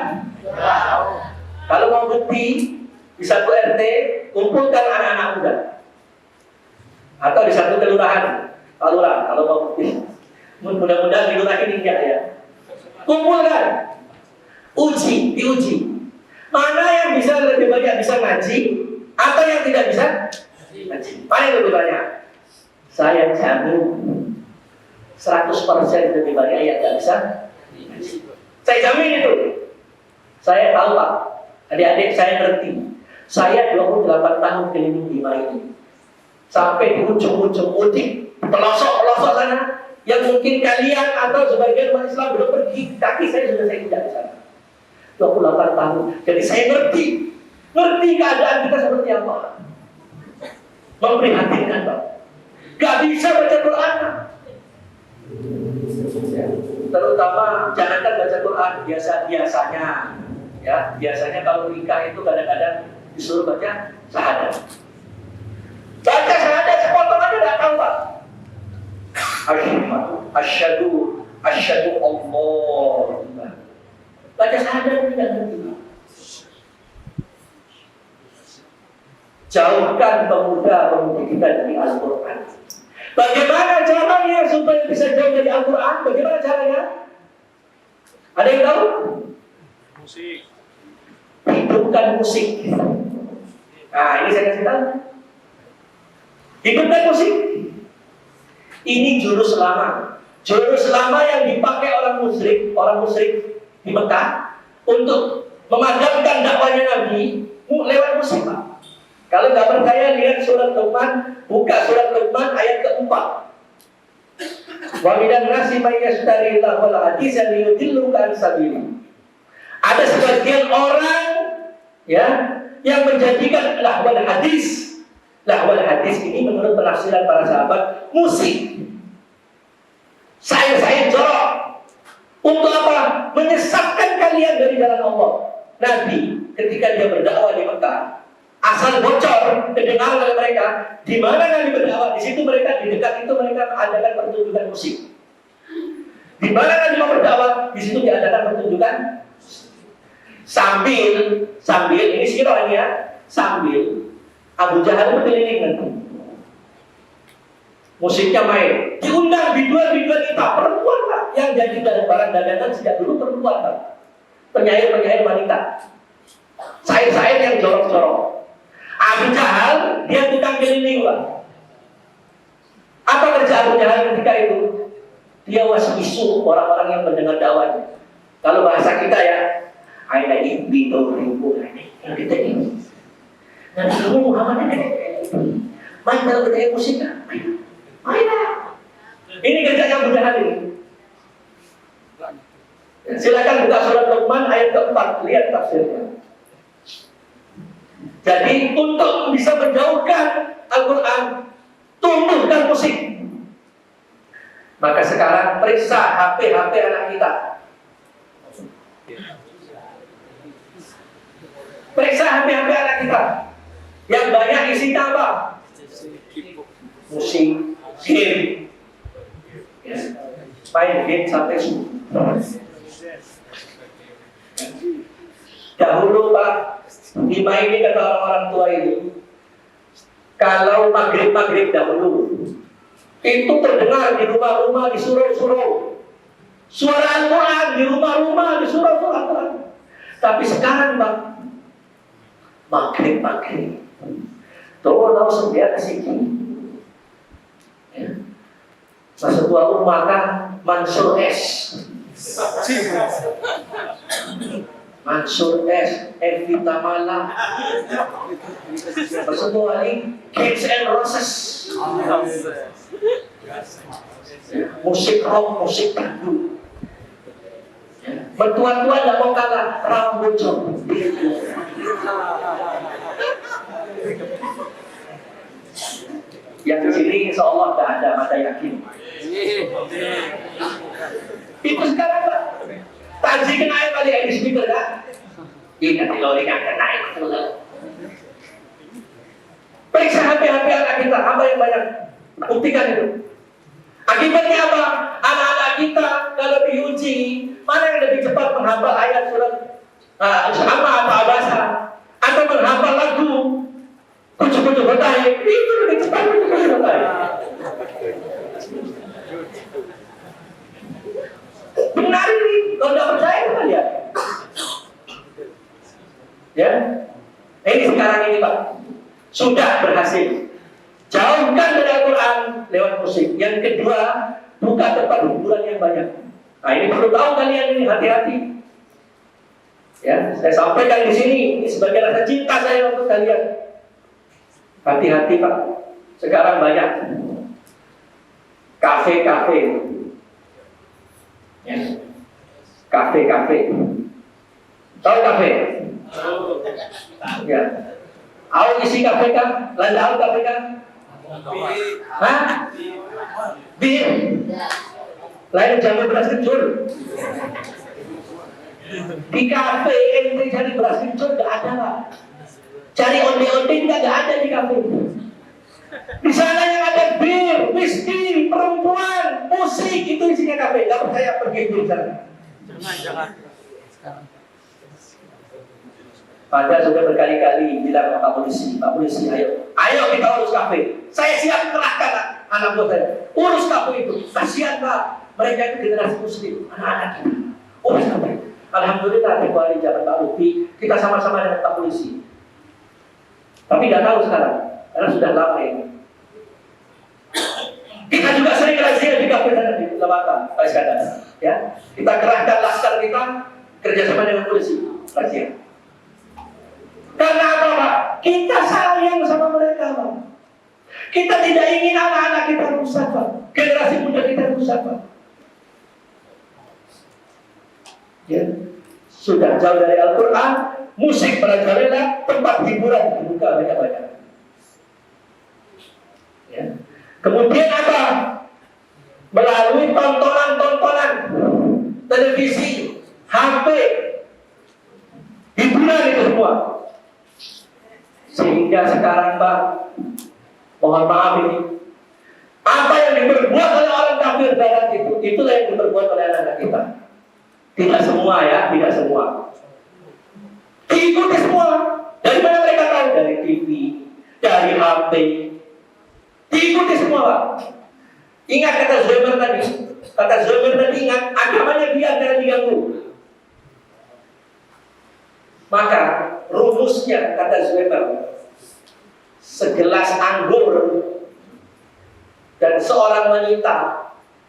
Kalau mau bukti di satu RT, kumpulkan anak-anak muda. Atau di satu kelurahan, kalau mau bukti. Mudah-mudahan di lurah ini enggak ya. Kumpulkan, diuji. Mana yang bisa lebih banyak bisa ngaji, atau yang tidak bisa ngaji. Mana yang lebih banyak? Saya jamin 100% lebih banyak yang tidak bisa ngaji. Saya jamin itu. Saya tahu Pak, adik-adik saya ngerti. Saya 28 tahun keliling Bima ini, sampai di ujung-ujung mudik, pelosok-pelosok sana. Yang mungkin kalian atau sebagian umat Islam belum pergi, kaki saya sudah saya tidak di sana. 28 tahun. Jadi saya ngerti keadaan kita seperti apa. Memprihatinkan Pak. Gak bisa baca Quran. Ya. Terutama jangankan baca Quran, biasanya. Ya, biasanya kalau nikah itu kadang-kadang disuruh baca syahadat. Baca syahadat sepotong aja gak tahu Pak. Asyhadu Allah. Baca syahadat tidak ngerti. Jauhkan pemuda-pemudi kita dari Al-Quran. Bagaimana caranya supaya bisa jauh dari Al-Quran? Bagaimana caranya? Ada yang tahu? Musik. Hidupkan musik. Nah, ini saya kasih tahu. Hidupkan musik. Ini jurus lama yang dipakai orang musyrik di Mekah untuk memadamkan dakwanya Nabi lewat musik Pak. Kalau nggak percaya lihat surat Luqman, buka surat Luqman ayat keempat. Wa minan nasi may yashtari lahwal hadits liyudilluka an sabili. Ada sebagian orang ya yang menjadikan lahwal hadis. Lahwal hadis ini menurut penafsiran para sahabat musik. Saya jorok. Untuk apa? Menyesatkan kalian dari jalan Allah. Nabi ketika dia berdakwah di Mekah, asal bocor kedengaran oleh mereka, di mana Nabi berdakwah, di situ mereka di dekat itu mereka adakan pertunjukan musik. Di mana Nabi mau berdakwah, di situ diadakan pertunjukan sambil ini sirohnya sambil Abu Jahal berkeliling nanti. Musiknya main. Diundang biduan-biduan kita, perempuan Pak. Yang jadi barang dagangan sejak dulu perempuan Pak. Penyair-penyair wanita. Sair-sair yang jorok-jorok. Abu Jahal, dia tukang keliling Pak. Apa kerja Abu Jahal ketika itu? Dia isu orang-orang yang mendengar dakwahnya. Kalau bahasa kita ya, aina ibni ribu yang kita ini. Dan kamu Muhammad main dalam budaya musik kan? Main lah. Ini kerjanya Abu Jahal ini. Silakan buka surat Luqman ayat keempat, lihat tafsirnya. Jadi untuk bisa menjauhkan Al-Quran, tumbuhkan musik. Maka sekarang periksa HP anak kita. Periksa HP anak kita. Yang banyak isinya apa? Musik, game. Main game sampai subuh. Dahulu Pak, Bima ini kata orang tua itu, kalau maghrib dahulu, itu terdengar di rumah-rumah, di surau-surau. Suara Al-Quran di rumah-rumah, di surau-surau. Tapi sekarang Pak, maghrib tolong sedia kesini. Masa tua rumah kan Mansur S, Evita Mala, masa tua ini Kings and Roses. Musik rock, musik dangdut. Bertua-tua tidak mau kalah, rambut jong. Yang di sini insya Allah tidak ada, mata yakin. Itu sekarang Pak, taji kena kali ya di speaker kan? Ingat lori kan naik terus. Periksa HP-HP anak kita, apa yang banyak? Buktikan itu. Akibatnya apa? Anak-anak kita kalau diuji, mana yang lebih cepat menghafal ayat surat sama atau abasa, atau menghafal lagu kucu-kucu betahe, itu lebih cepat kucu-kucu betahe. Benar ini, kalau tidak percaya kan lihat. Ya, ini sekarang ini Pak, sudah berhasil. Jauhkan dari Al-Quran lewat musik. Yang kedua, buka tempat hiburan yang banyak. Nah ini perlu tahu kalian ini, hati-hati. Ya, saya sampaikan di sini, ini sebagai rasa cinta saya untuk kalian. Hati-hati Pak. Sekarang banyak kafe-kafe. Ya. Kafe-kafe. Tahu kafe? Ya. Tahu isi kafe kan? Landau kafe kan? Hah? Bir? Lain jamu beras kencur. Di kafe ente cari beras kencur gak ada Pak. Cari onde-onde gak ada di kafe. Di sana yang ada bir, whisky, perempuan, musik, itu isinya kafe. Gak percaya pergi di sana. Jangan. Padahal sudah berkali-kali bilang Pak Polisi, ayo kita urus kafe. Saya siap kerahkan anak buah saya, urus kafe itu. Kasihan Pak, mereka itu generasi muslim, anak-anak kita. Urus kafe. Alhamdulillah di kuali zaman Pak Lutfi, kita sama-sama dengan Pak Polisi. Tapi nggak tahu sekarang, karena sudah lama ini. Kita juga sering razia di kafe sana di Lawatan, Pak Iskandar. Ya, kita kerahkan laskar kita kerjasama dengan polisi, razia. Karena apa Pak? Kita sayang sama mereka Pak. Kita tidak ingin anak-anak kita rusak Pak. Generasi muda kita rusak Pak. Ya. Sudah jauh dari Al-Quran, musik merajalela, tempat hiburan dibuka banyak-banyak. Ya. Kemudian apa? Melalui tontonan-tontonan televisi, HP, hiburan itu semua. Sehingga sekarang Pak, mohon maaf ini, apa yang diperbuat oleh orang kafir barat itu, itulah yang diperbuat oleh anak-anak kita. Tidak semua ya, tidak semua. Diikuti semua. Dari mana mereka tahu? Dari TV, dari HP. Diikuti semua Pak. Ingat kata Zuhair tadi. Kata Zuhair tadi ingat, agamanya dia jangan diganggu. Maka rumusnya kata Zuhair, segelas anggur dan seorang wanita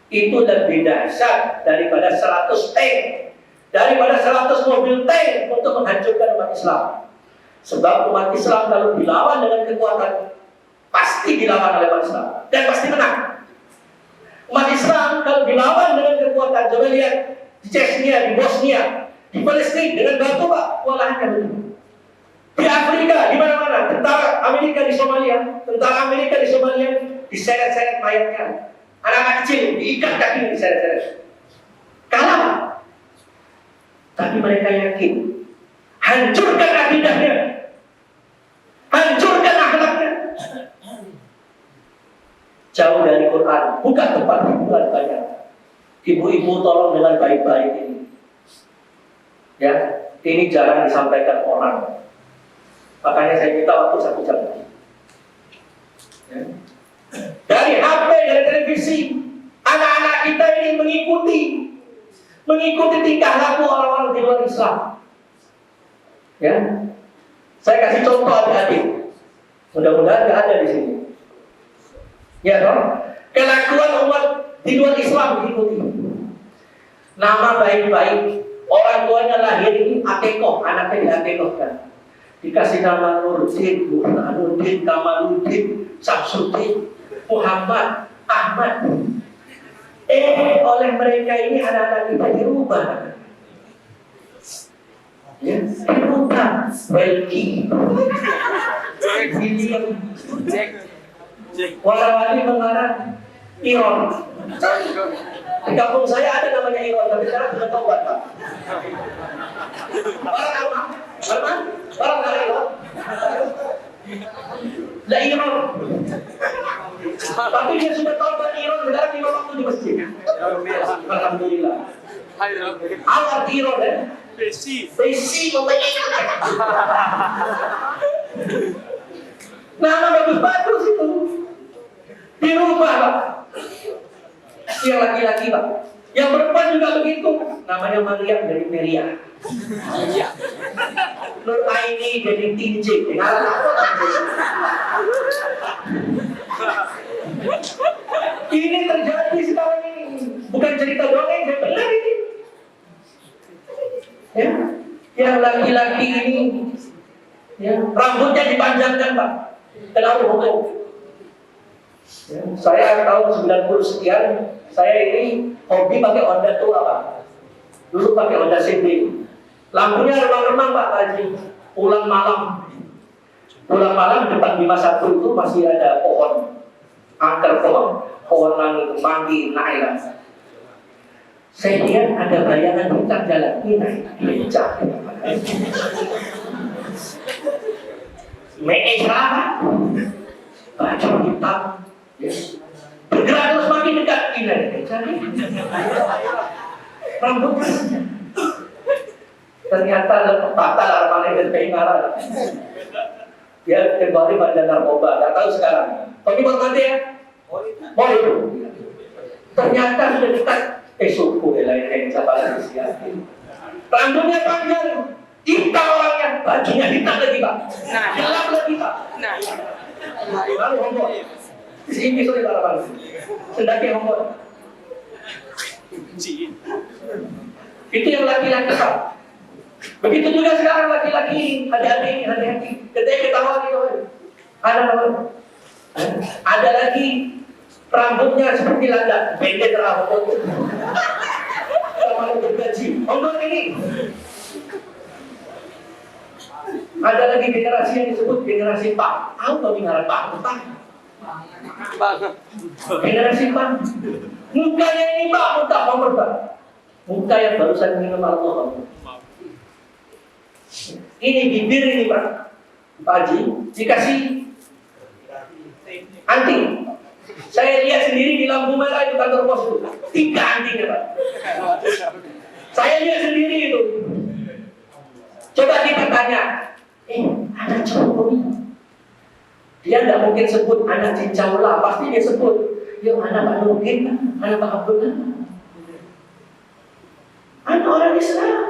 itu lebih dahsyat daripada 100 tank, daripada 100 mobil tank untuk menghancurkan umat Islam. Sebab umat Islam kalau dilawan dengan kekuatan, pasti dilawan oleh umat Islam dan pasti menang. Umat Islam kalau dilawan dengan kekuatan, coba lihat di Chechnya, di Bosnia, di Palestina dengan batu Pak, walahnya begitu. Di Afrika, di mana-mana, tentara Amerika di Somalia, diseret-seret mayatnya. Anak-anak kecil diikat kaki diseret-seret. Kalah. Tapi mereka yakin, hancurkan akidahnya, hancurkan akhlaknya. Jauh dari Quran, buka tempat hiburan banyak. Ibu-ibu tolong dengan baik-baik ini. Ya, ini jarang disampaikan orang. Makanya saya minta waktu 1 jam lagi. Ya. Dari HP, dari televisi, anak-anak kita ini mengikuti tingkah laku orang-orang di luar Islam. Ya, saya kasih contoh adik-adik. Mudah-mudahan nggak ada di sini. Ya dong, kelakuan umat di luar Islam diikuti. Nama baik-baik, orang tuanya lahir ini akekoh, anaknya diakekohkan. Dikasih nama Nurdin, Burhanuddin, Kamaluddin, Samsuddin, Muhammad. Ahmad. Oleh mereka ini anak-anak kita dirubah. Ya, dirubah. Welki. Wali mengarang Iron. Di kampung saya ada namanya Iron, tapi sekarang sudah tobat, Pak. Barang ada Iron. Lah Iron. Tapi dia sudah tobat Iron, sekarang 5 waktu di masjid. Alhamdulillah. Awal Iron ya. Besi nama bagus-bagus itu. Dirubah, Pak. Yang laki-laki, Pak. Yang perempuan juga begitu. Namanya Maryam dari Meria. Nur Aini jadi Tinjik. Ini terjadi sekarang ini. Bukan cerita dongeng, saya benar ini. Ya, yang laki-laki ini, ya, rambutnya dipanjangkan, Pak. Kenapa hukum? Ya, saya tahun 90 sekian, saya ini hobi pakai Honda tua, Pak. Dulu pakai Honda CD. Lampunya remang-remang, Pak Haji. Pulang malam depan 51 itu masih ada pohon, angker pohon manggi, naik. Saya lihat ada bayangan hitam jalan ini, becak. Meesra, baju hitam, bergerak terus makin dekat ini, rambutnya. Ternyata batal armane dan pengaran. Dia kembali pada narkoba, nggak tahu sekarang. Tapi buat nanti ya, mau itu. Ternyata sudah dekat. Suku lain siapa lagi sih? Rambutnya panjang, hitam orangnya, bajunya hitam lagi, Pak. Gelap lagi, Pak. Lalu hombor. Sini sudah barang. Sendaki hombor. Itu yang laki-laki, Pak. Begitu juga sekarang laki-laki, hati-hati. Ketika ketawa gitu, ada lagi rambutnya seperti landak, pendek rambut. Sama bergaji. Hombor ini. Ada lagi generasi yang disebut generasi Pak. Tahu kau dengar Pak? Generasi Pak. Mukanya ini Pak, muka hombor, Pak. Muka yang barusan minum alkohol. Ini bibir ini, Pak. Pak Haji dikasih anting. Saya lihat sendiri di lampu merah itu kantor pos itu 3 antingnya, Pak. Saya lihat sendiri itu. Coba kita tanya, anak Jokowi. Dia tidak mungkin sebut anak Cincaula, pasti dia sebut, ya anak Pak Nurdin, anak Pak Abdullah. Anak orang Islam.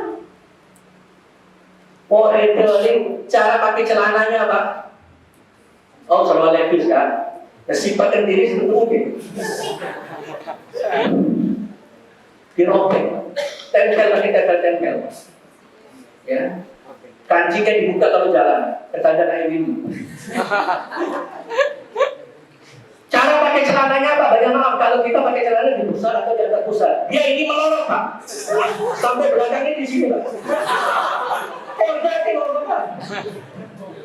Modeling cara pakai celananya, Pak. Oh, sama Levis kan? Sifatkan diri seperti mungkin. Dirobek, tempel pakai tempel. Ya, kancingnya dibuka kalau jalan, ketajan air ini. Cara pakai celananya apa? Banyak maaf kalau kita pakai celana di pusat atau di atas pusat. Dia ini melorot, Pak. Sampai belakangnya di sini, Pak. Berarti melorot, Pak.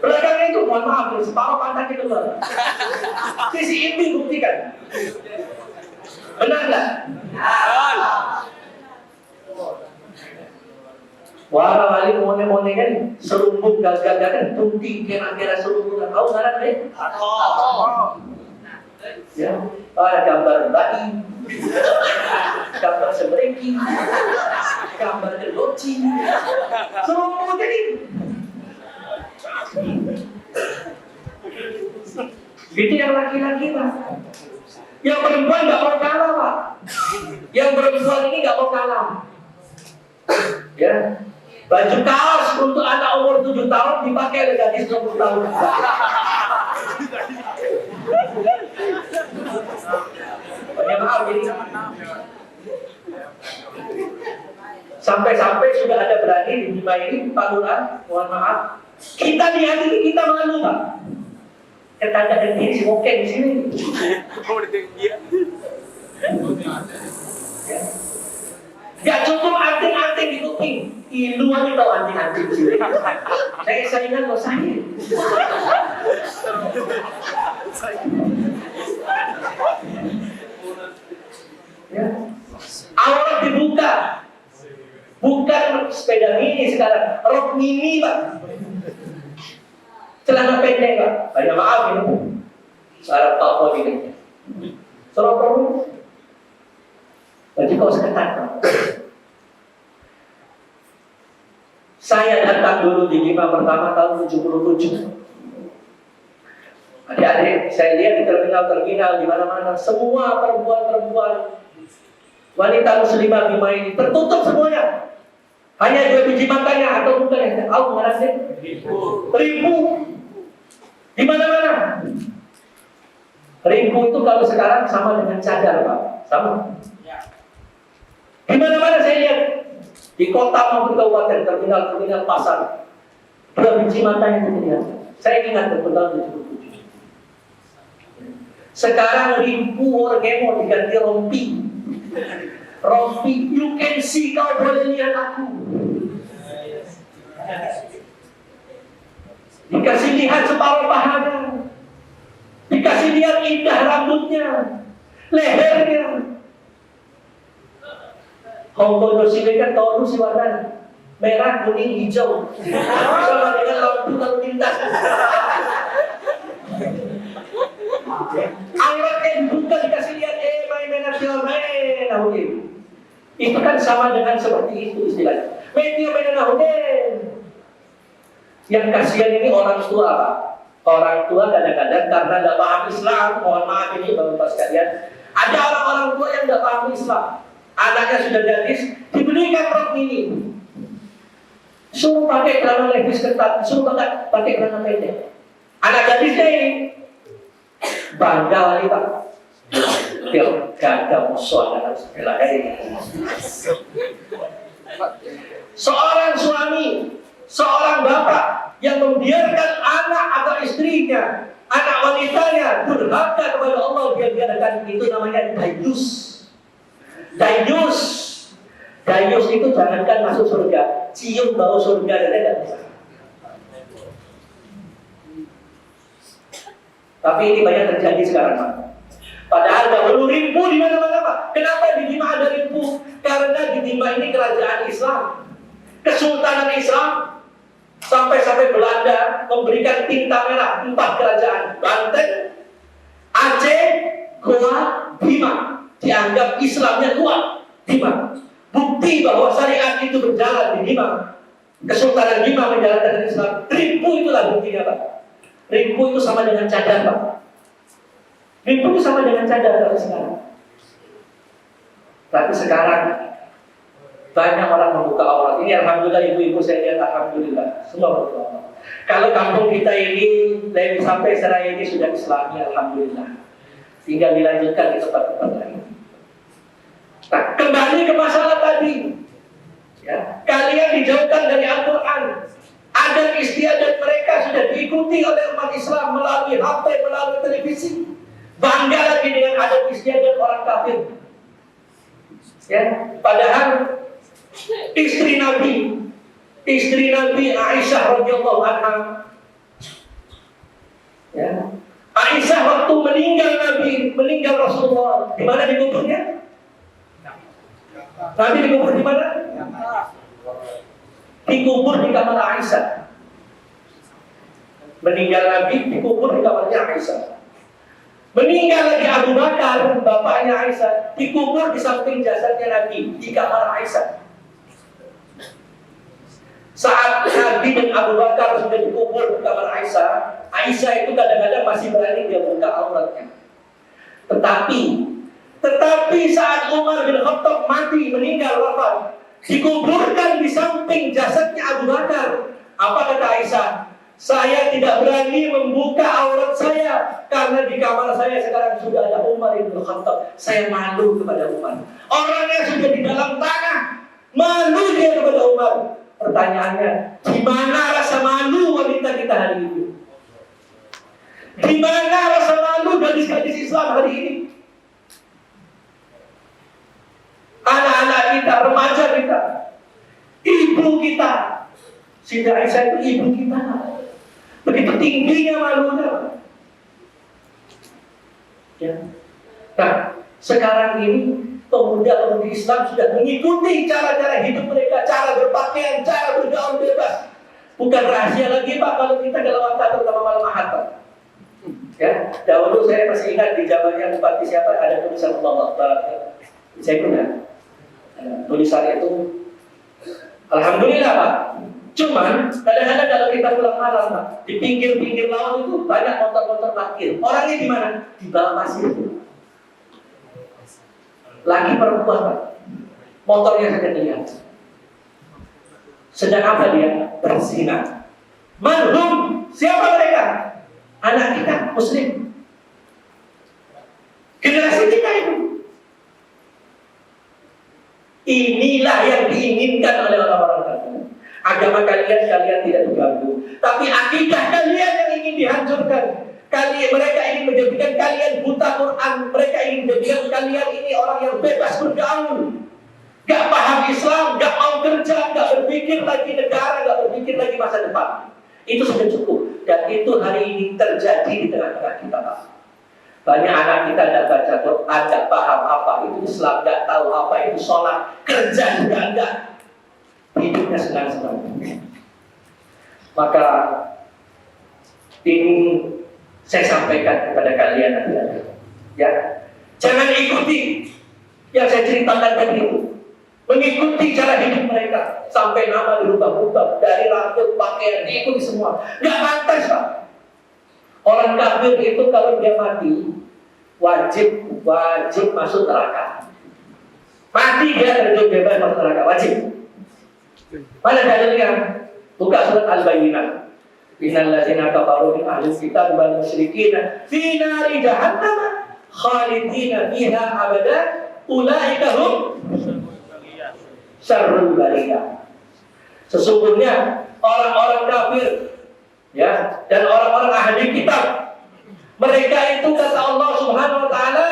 Belakangnya itu, mohon maaf, separuh pantat itu, Pak. Sisi ini buktikan. Benar nggak? Wah, wali mone-mone kan, serumbuk gagak-gagak, tunti kira-kira serumbuk. Tahu nggak deh? Ya, ada gambar bayi, gambar sebreki, gambar geloci, serumbuk jadi. Itu yang laki-laki, Pak. Yang perempuan nggak mau kalah, Pak. Yang perempuan ini nggak mau kalah. Ya, baju kaos untuk anak umur 7 tahun dipakai oleh gadis 20 tahun. Banyak maaf ini. Sampai-sampai sudah ada berani di Bima ini, Pak Lurah, mohon maaf. Kita lihat ini kita malu, Pak. Ketanda dan diri si Oke di sini. Oh, dia. Gak cukup anting-anting di kuping. Ilu aja tau anting-anting sih. Saya saingan lo saya. Ya. Aurat dibuka. Bukan sepeda mini sekarang, rok mini Pak. Celana pendek Pak. Banyak maaf ini. Sarap tak mau ini. Serok baju kau seketat Pak. Saya datang dulu di Bima pertama tahun 77. Adik-adik, saya lihat di terminal di mana-mana semua perempuan wanita muslimah Bima ini tertutup semuanya. Hanya 2 biji matanya atau bukan yang tahu mana sih? Ribu. Di mana-mana. Ribu itu kalau sekarang sama dengan cadar Pak. Sama. Di mana-mana saya lihat. Di kota maupun kabupaten, terminal pasar. 2 biji matanya itu lihat. Saya ingat tahun 77. Sekarang ribu orang mau diganti rompi. Rompi, you can see, kau boleh lihat aku. Dikasih lihat separuh pahanya. Dikasih lihat indah rambutnya, lehernya. Hongkong sini kan tahu si warna merah, kuning, hijau. Sama dengan lampu lalu lintas. Auratnya dibuka dikasih lihat, main nasional, oke. Itu kan sama dengan seperti itu istilahnya. Media mainan. Yang kasihan ini orang tua Pak. Orang tua kadang-kadang karena tidak paham Islam, mohon maaf ini Bapak sekalian. Ada orang-orang tua yang tidak paham Islam. Anaknya sudah gadis, dibelikan rok mini. Suruh pakai celana levis ketat, suruh pakai celana pendek. Anak gadisnya ini bangga kali Pak. Dia gagah musuh anak sebelah ini. Seorang suami, seorang bapak yang membiarkan anak atau istrinya, anak wanitanya durhaka kepada Allah, dia biarkan, itu namanya dayus. Dayus itu jangankan masuk surga, cium bau surga dan tidak bisa. Tapi ini banyak terjadi sekarang Pak. Padahal dahulu ribu di mana-mana Pak. Kenapa di Bima ada ribu? Karena di Bima ini kerajaan Islam, Kesultanan Islam. Sampai Belanda memberikan tinta merah 4 kerajaan: Banten, Aceh, Goa, Bima. Dianggap Islamnya kuat Bima. Bukti bahwa syariat itu berjalan di Bima. Kesultanan Bima menjalankan Islam. Ribu itulah buktinya Pak. Ribu itu sama dengan cadar Pak. Ribu itu sama dengan cadar kalau sekarang. Tapi sekarang banyak orang membuka aurat. Ini alhamdulillah ibu-ibu saya lihat, alhamdulillah semua membuka aurat. Kalau kampung kita ini dari sampai seraya ini sudah Islami, alhamdulillah. Tinggal dilanjutkan di tempat-tempat lain. Nah, kembali ke masalah tadi. Ya, kalian dijauhkan dari Al-Quran. Adat istiadat mereka sudah diikuti oleh umat Islam melalui HP, melalui televisi. Bangga lagi dengan adat istiadat orang kafir. Ya, padahal istri Nabi Aisyah radhiyallahu anha. Ya. Aisyah waktu meninggal Rasulullah, di mana dikuburnya? Nabi dikubur di mana? Dikubur di kamar Aisyah. Meninggal Nabi dikubur di kamarnya Aisyah. Meninggal lagi Abu Bakar, bapaknya Aisyah, dikubur di samping jasadnya Nabi di kamar Aisyah. Saat Nabi dan Abu Bakar sudah dikubur di kamar Aisyah, Aisyah itu kadang-kadang masih berani dia buka auratnya. Tetapi saat Umar bin Khattab mati, meninggal wafat, dikuburkan di samping jasadnya Abu Bakar. Apa kata Aisyah? Saya tidak berani membuka aurat saya karena di kamar saya sekarang sudah ada Umar bin Khattab. Saya malu kepada Umar. Orangnya sudah di dalam tanah, malu dia kepada Umar. Pertanyaannya, di mana rasa malu wanita kita hari ini? Di mana rasa malu gadis-gadis Islam hari ini. Anak-anak kita, remaja kita, ibu kita. Siti Aisyah itu ibu kita. Begitu tingginya malunya. Ya. Nah, sekarang ini pemuda-pemudi Islam sudah mengikuti cara-cara hidup mereka, cara berpakaian, cara bergaul bebas. Bukan rahasia lagi Pak kalau kita dalam waktu terutama malam Ahad Pak. Ya, dahulu saya masih ingat di zamannya Bupati siapa ada tulisan Allah saya punya tulisan itu. Alhamdulillah Pak. Cuman kadang-kadang kalau kita pulang malam Pak, di pinggir-pinggir laut itu banyak motor-motor parkir. Orangnya di mana? Di bawah pasir. Laki perempuan Pak. Motornya saja lihat. Sedang apa dia? Berzina. Manhum. Siapa mereka? Anak kita Muslim. Generasi kita itu. Inilah yang diinginkan oleh orang-orang kafir. Agama kalian tidak diganggu, tapi akidah kalian yang ingin dihancurkan. Mereka ingin menjadikan kalian buta Quran. Mereka ingin menjadikan kalian ini orang yang bebas bergaul, gak paham Islam, gak mau kerja, gak berpikir lagi negara, gak berpikir lagi masa depan. Itu sudah cukup. Dan itu hari ini terjadi di tengah-tengah kita Pak. Banyak anak kita tidak baca Quran, tidak paham apa itu Islam, tidak tahu apa itu sholat, kerja juga enggak, hidupnya senang-senang. Maka ini saya sampaikan kepada kalian adik-adik, ya, jangan ikuti yang saya ceritakan tadi itu, mengikuti cara hidup mereka sampai nama dirubah-rubah dari rambut, pakaian, diikuti semua, nggak pantas Pak. Orang kafir itu kalau dia mati wajib masuk neraka. Mati dia terjun bebas masuk neraka, wajib. Mana dalilnya? Buka surat Al-Bayyinah. Innal ladzina kafaru min ahli kitab wal musyrikin fi nari jahannam khalidina fiha abada ulaika hum syarrul bariyah. Sesungguhnya orang-orang kafir, ya, dan orang-orang ahli kitab, mereka itu kata Allah Subhanahu wa taala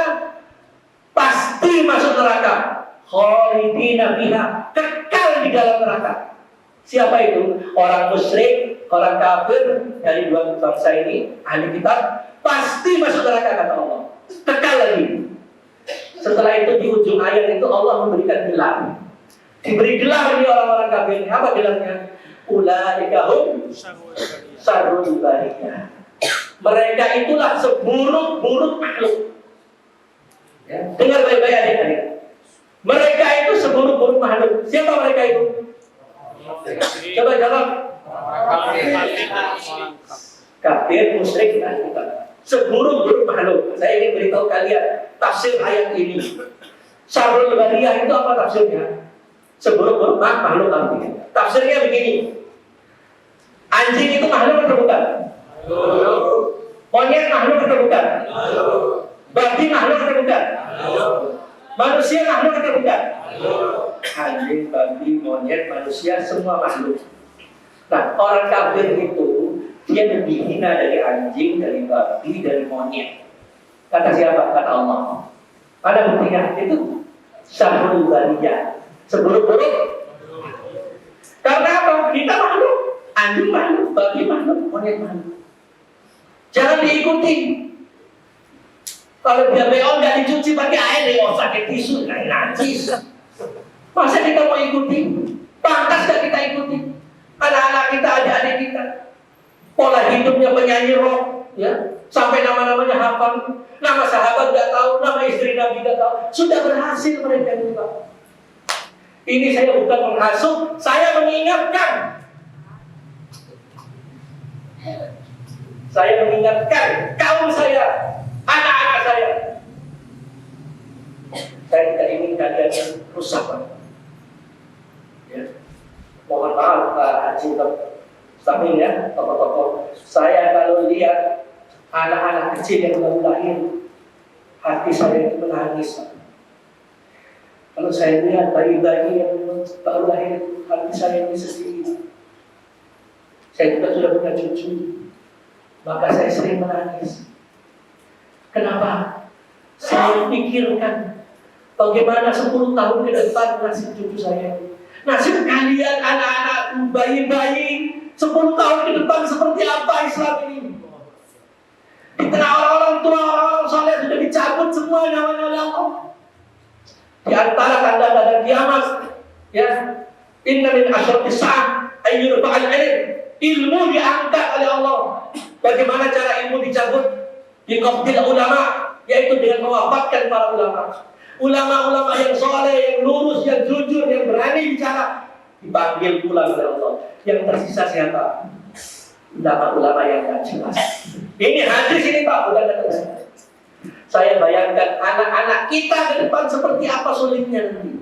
pasti masuk neraka. Khalidina fiha, kekal di dalam neraka. Siapa itu? Orang musyrik, orang kafir dari dua bangsa ini, ahli kitab, pasti masuk neraka kata Allah. Kekal lagi. Setelah itu di ujung ayat itu Allah memberikan gelar. Diberi gelar ini orang-orang kafir ini. Apa gelarnya? Ulaika hum syarrul bariyah. Mereka itulah seburuk-buruk makhluk. Ya. Dengar baik-baik adik-adik. Mereka itu seburuk-buruk makhluk. Siapa mereka itu? Coba jawab. Kafir, musyrik, dan kita. Seburuk-buruk makhluk. Saya ingin beritahu kalian tafsir ayat ini. Syarrul bariyah itu apa tafsirnya? Seburuk-buruk makhluk artinya. Tafsirnya begini. Anjing itu makhluk atau bukan? Monyet makhluk atau bukan? Babi makhluk atau bukan? Manusia makhluk atau bukan? Anjing, babi, monyet, manusia, semua makhluk. Nah, orang kafir itu dia lebih hina dari anjing, dari babi, dari monyet. Kata siapa? Kata Allah. Pada buktinya itu syarrul bariyah. Seburuk-buruk. Karena apa? Kita makhluk. Anjing makhluk, babi makhluk, monyet makhluk. Jangan diikuti. Kalau dia beol nggak dicuci pakai air, dia mau pakai tisu, nggak najis. Masa kita mau ikuti? Pantas nggak kita ikuti? Anak-anak kita, adik-adik kita, pola hidupnya penyanyi rock, ya, sampai nama-namanya hafal, nama sahabat nggak tahu, nama istri Nabi nggak tahu, sudah berhasil mereka juga. Ini saya bukan menghasut, saya mengingatkan. Saya mengingatkan kaum saya, anak-anak saya. Saya tidak ingin kalian rusak. Ya. Mohon maaf Pak Haji Stamin ya, tokoh-tokoh. Saya kalau lihat anak-anak kecil yang baru lahir, hati saya itu menangis. Kalau saya lihat bayi-bayi yang baru lahir, hati saya ini sedih. Saya juga sudah punya cucu, maka saya sering menangis. Kenapa? Saya pikirkan bagaimana 10 tahun ke depan nasib cucu saya, nasib kalian anak-anak, bayi-bayi 10 tahun ke depan seperti apa Islam ini? Di tengah orang-orang tua, orang-orang soleh sudah dicabut semua nyawanya oleh Allah. Di antara tanda-tanda kiamat, ya, inna min asyrati sa'ah ayyur fa'al ilmu diangkat oleh Allah. Bagaimana cara ilmu dicabut? Biqabdil ulama, yaitu dengan mewafatkan para ulama. Ulama-ulama yang soleh, yang lurus, yang jujur, yang berani bicara, dipanggil pulang oleh Allah. Yang tersisa siapa? Ulama-ulama yang tidak jelas. Ini hadis ini Pak, bukan kata saya. Saya bayangkan anak-anak kita ke depan seperti apa sulitnya nanti.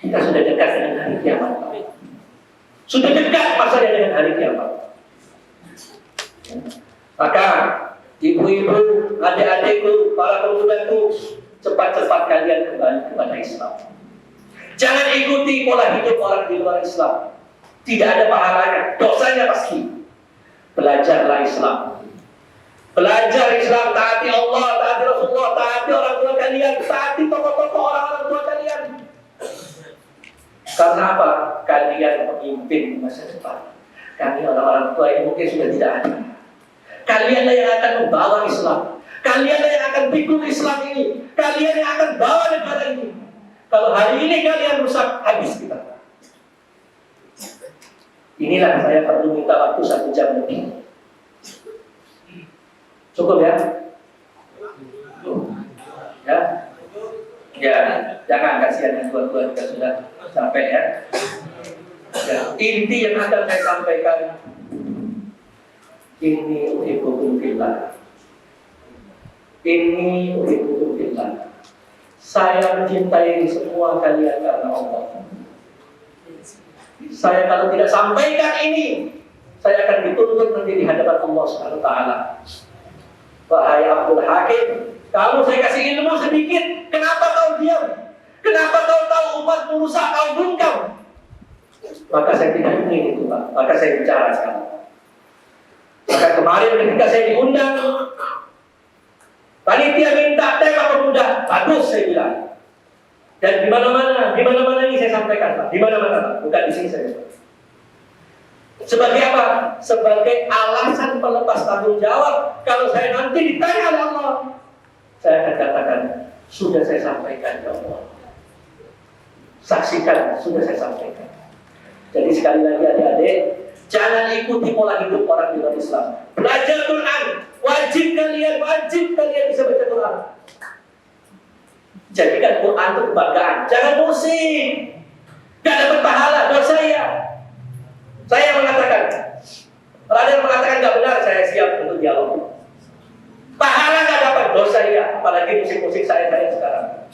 Kita sudah dekat dengan hari kiamat, Pak. Sudah dekat masanya dengan hari kiamat. Maka ibu-ibu, adik-adikku, para pemudaku, cepat-cepat kalian kembali kepada Islam. Jangan ikuti pola hidup orang di luar Islam. Tidak ada pahalanya, dosanya pasti. Belajarlah Islam. Belajar Islam, taati Allah, taati Rasulullah, taati orang tua kalian, taati tokoh-tokoh orang-orang tua kalian. Karena apa? Kalian pemimpin masa depan. Kami orang-orang tua yang mungkin sudah tidak ada. Kalianlah yang akan membawa Islam. Kalianlah yang akan pikul Islam ini. Kalian yang akan bawa negara ini. Kalau hari ini kalian rusak, habis kita. Inilah saya perlu minta waktu 1 jam lebih. Cukup ya? Ya? Ya, jangan kasihan yang tua-tua juga sudah sampai ya. Ya, inti yang akan saya sampaikan, ini uhibbukum fillah. Ini uhibbukum fillah. Saya mencintai semua kalian karena Allah. Saya kalau tidak sampaikan ini, saya akan dituntut nanti di hadapan Allah Subhanahu wa taala. Wahai Abdul Hakim, kamu saya kasih ilmu sedikit, kenapa kau diam? Kenapa kau tahu umat merusak kau bungkam? Maka saya tidak ingin itu, Pak. Maka saya bicara sekarang. Maka kemarin ketika saya diundang, panitia minta tema pemuda, bagus saya bilang. Dan di mana-mana ini saya sampaikan, Pak. Di mana-mana, Pak. Bukan di sini saja. Sebagai apa? Sebagai alasan pelepas tanggung jawab. Kalau saya nanti ditanya oleh Allah, saya akan katakan, sudah saya sampaikan, ya Allah. Saksikan, sudah saya sampaikan. Jadi sekali lagi adik-adik, jangan ikuti pola hidup orang di luar Islam. Belajar Quran, wajib kalian bisa baca Quran. Jadikan Quran itu kebanggaan. Jangan pusing. Gak dapat pahala, dosa ya. Saya mengatakan, kalau ada yang mengatakan gak benar, saya siap untuk dialog. Pahala gak dapat, dosa ya. Apalagi musik-musik saya sekarang.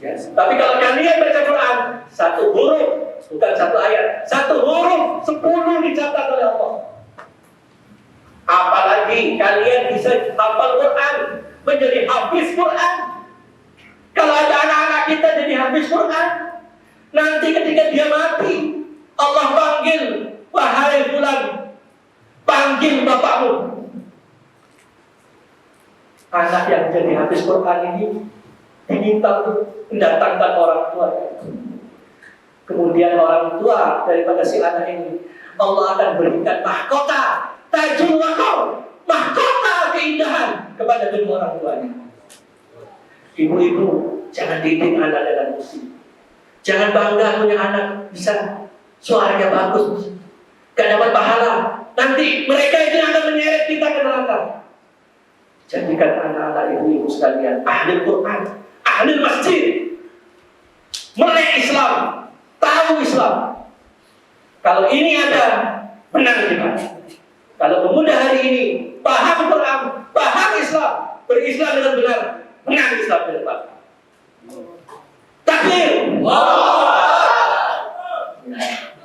Ya. Tapi kalau kalian baca Quran, 1 huruf, bukan 1 ayat, 1 huruf, 10 dicatat oleh Allah. Apalagi kalian bisa hafal Quran, menjadi hafiz Quran. Kalau ada anak-anak kita jadi hafiz Quran, nanti ketika dia mati, Allah panggil, wahai fulan, panggil bapakmu. Anak yang jadi hafiz Quran ini diminta untuk mendatangkan orang tua. Kemudian orang tua daripada si anak ini, Allah akan berikan mahkota, tajul waqar, mahkota keindahan kepada kedua orang tuanya. Ibu-ibu, jangan didik anak dengan musik. Jangan bangga punya anak bisa suaranya bagus, gak dapat pahala. Nanti mereka itu akan menyeret kita ke neraka. Jadikan anak-anak ibu-ibu sekalian ahli Quran, ahli masjid, melek Islam, tahu Islam. Kalau ini ada, menang kita. Kalau pemuda hari ini paham Quran, paham Islam, berislam dengan benar, menang Islam ke depan. Takbir.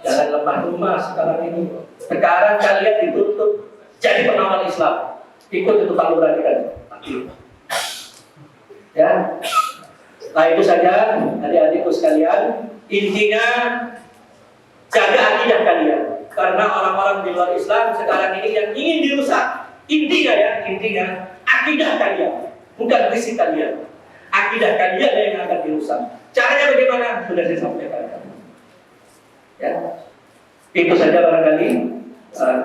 Jangan lemah rumah sekarang ini. Sekarang kalian dituntut jadi pengawal Islam. Ikut itu Pak Lurah kan. Ya. Nah itu saja adik-adikku sekalian. Intinya jaga akidah kalian. Karena orang-orang di luar Islam sekarang ini yang ingin dirusak Intinya akidah kalian, bukan visi kalian. Akidah kalian yang akan dirusak. Caranya bagaimana? Sudah saya sampaikan. Ya, itu saja barangkali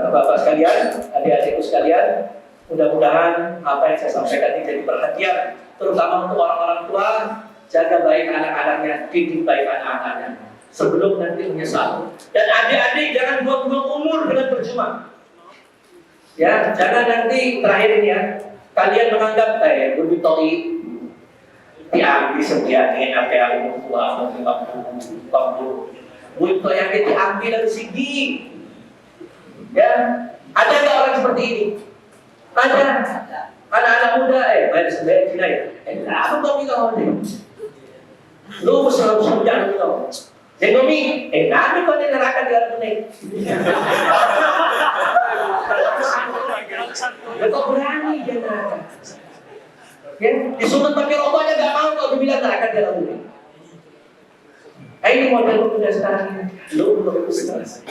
Bapak sekalian, adik-adikku sekalian. Mudah-mudahan apa yang saya sampaikan ini jadi perhatian, terutama untuk orang-orang tua. Jaga baik anak-anaknya, didik baik anak-anaknya sebelum nanti menyesal. Dan adik-adik jangan buang-buang umur dengan percuma. Ya, jangan nanti terakhir ini ya, kalian menganggap berbitoi diambil sekian apa yang tua kamu buto yang diambil dari segi. Ya, ada nggak orang seperti ini? Ada. Anak-anak muda bayar sebayar Cina ya. Apa kau bilang ini? Lu selalu sudah lu. Jengomi, nanti kau neraka di dalam ini. Kau berani dia neraka. Ya, disuruh pakai rokoknya nggak mau kau bilang neraka di dalam ini. Ini model muda sekarang ini. Lu belum selesai.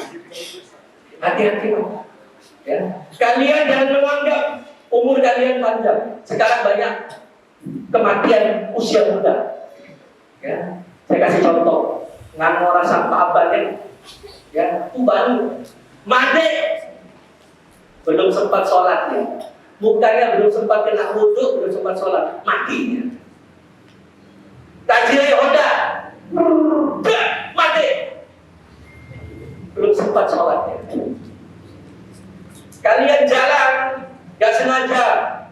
Hati-hati kau. Ya, kalian jangan menganggap umur kalian panjang. Sekarang banyak kematian usia muda. Ya, saya kasih contoh. Nggak rasa apa-apanya, ya, itu baru made, belum sempat sholat ya, mukanya belum sempat kena wudhu, belum sempat sholat, mati ya. Tajir Honda, mati, belum sempat sholat ya. Kalian jalan, nggak sengaja,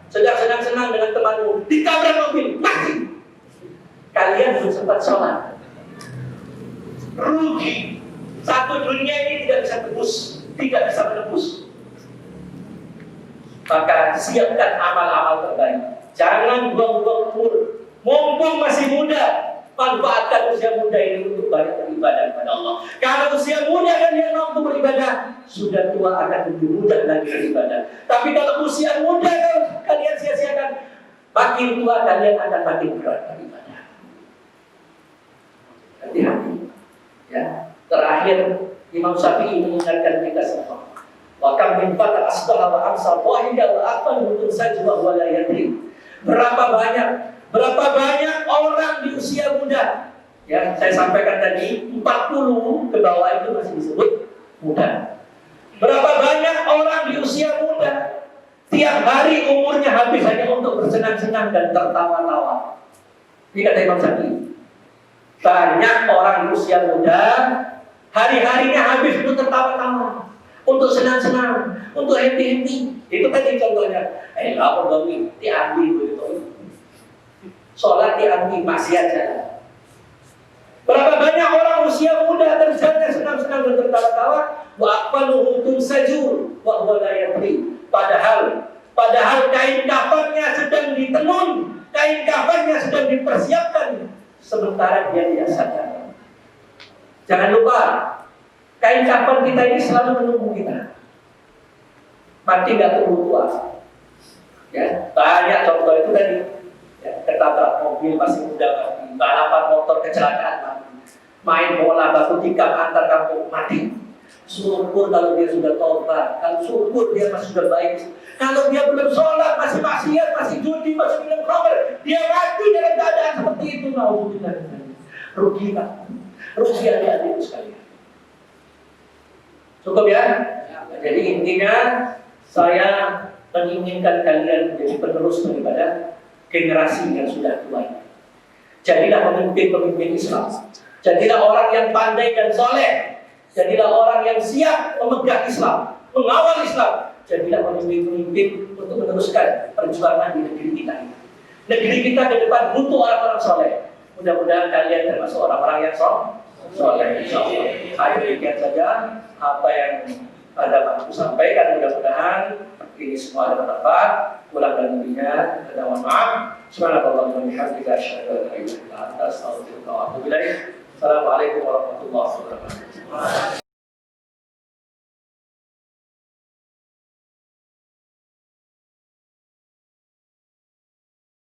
sedang senang-senang dengan temanmu, ditabrak mobil, mati. Kalian belum sempat sholat. Rugi. Satu dunia ini tidak bisa tebus, tidak bisa menebus. Maka siapkan amal-amal terbaik. Jangan buang-buang umur. Mumpung masih muda, manfaatkan usia muda ini untuk banyak beribadah kepada Allah. Kalau usia muda kalian mampu beribadah, sudah tua akan lebih mudah lagi beribadah. Tapi kalau usia muda kalian sia-siakan, makin tua kalian akan makin berat beribadah. Hati-hati. Ya, terakhir Imam Syafi'i mengingatkan kita semua. Wa kam min fata asbaha wa amsa wahida wa aqbal mutun sajwa wa la yadri. Berapa banyak orang di usia muda. Ya, saya sampaikan tadi 40 ke bawah itu masih disebut muda. Berapa banyak orang di usia muda tiap hari umurnya habis hanya untuk bersenang-senang dan tertawa-tawa. Ini kata Imam Syafi'i. Banyak orang di usia muda hari-harinya habis untuk tertawa-tawa, untuk senang-senang, untuk happy-happy. Itu tadi contohnya. Lapor kami diambil begitu. Sholat diambil, maksiat jalan. Berapa banyak orang usia muda terjadinya senang-senang dan tertawa-tawa, wa aqbaluhu tunsaju wa huwa la yadri. Padahal kain kafannya sedang ditenun, kain kafannya sedang dipersiapkan. Sementara dia tidak sadar. Jangan lupa, kain kafan kita ini selalu menunggu kita. Mati nggak tunggu tua. Ya, banyak contoh itu tadi. Ya, ketabrak mobil masih muda mati, balapan motor kecelakaan mati, main bola batu tikam antar kampung mati. Syukur kalau dia sudah tobat, kalau syukur dia masih sudah baik. Kalau dia belum sholat, masih maksiat, masih judi, masih minum khamr, dia mati dalam keadaan seperti itu. Nauzubillah. Rugi Pak, rugi adik-adik sekalian. Cukup ya? Jadi intinya saya menginginkan kalian menjadi penerus daripada generasi yang sudah tua ini. Jadilah pemimpin-pemimpin Islam. Jadilah orang yang pandai dan soleh. Jadilah orang yang siap memegang Islam, mengawal Islam. Jadilah pemimpin-pemimpin untuk meneruskan perjuangan di negeri kita ini. Negeri kita ke depan butuh orang-orang soleh. Mudah-mudahan kalian termasuk orang-orang yang soleh. Insyaallah. Ayo demikian saja apa yang ada mampu sampaikan. Mudah-mudahan ini semua ada bermanfaat. Kurang dan lebihnya, mohon maaf. Subhanallah wa bihamdihi asyhadu an la ilaha illa anta astaghfiruka wa atubu ilaik. Assalamualaikum warahmatullahi wabarakatuh.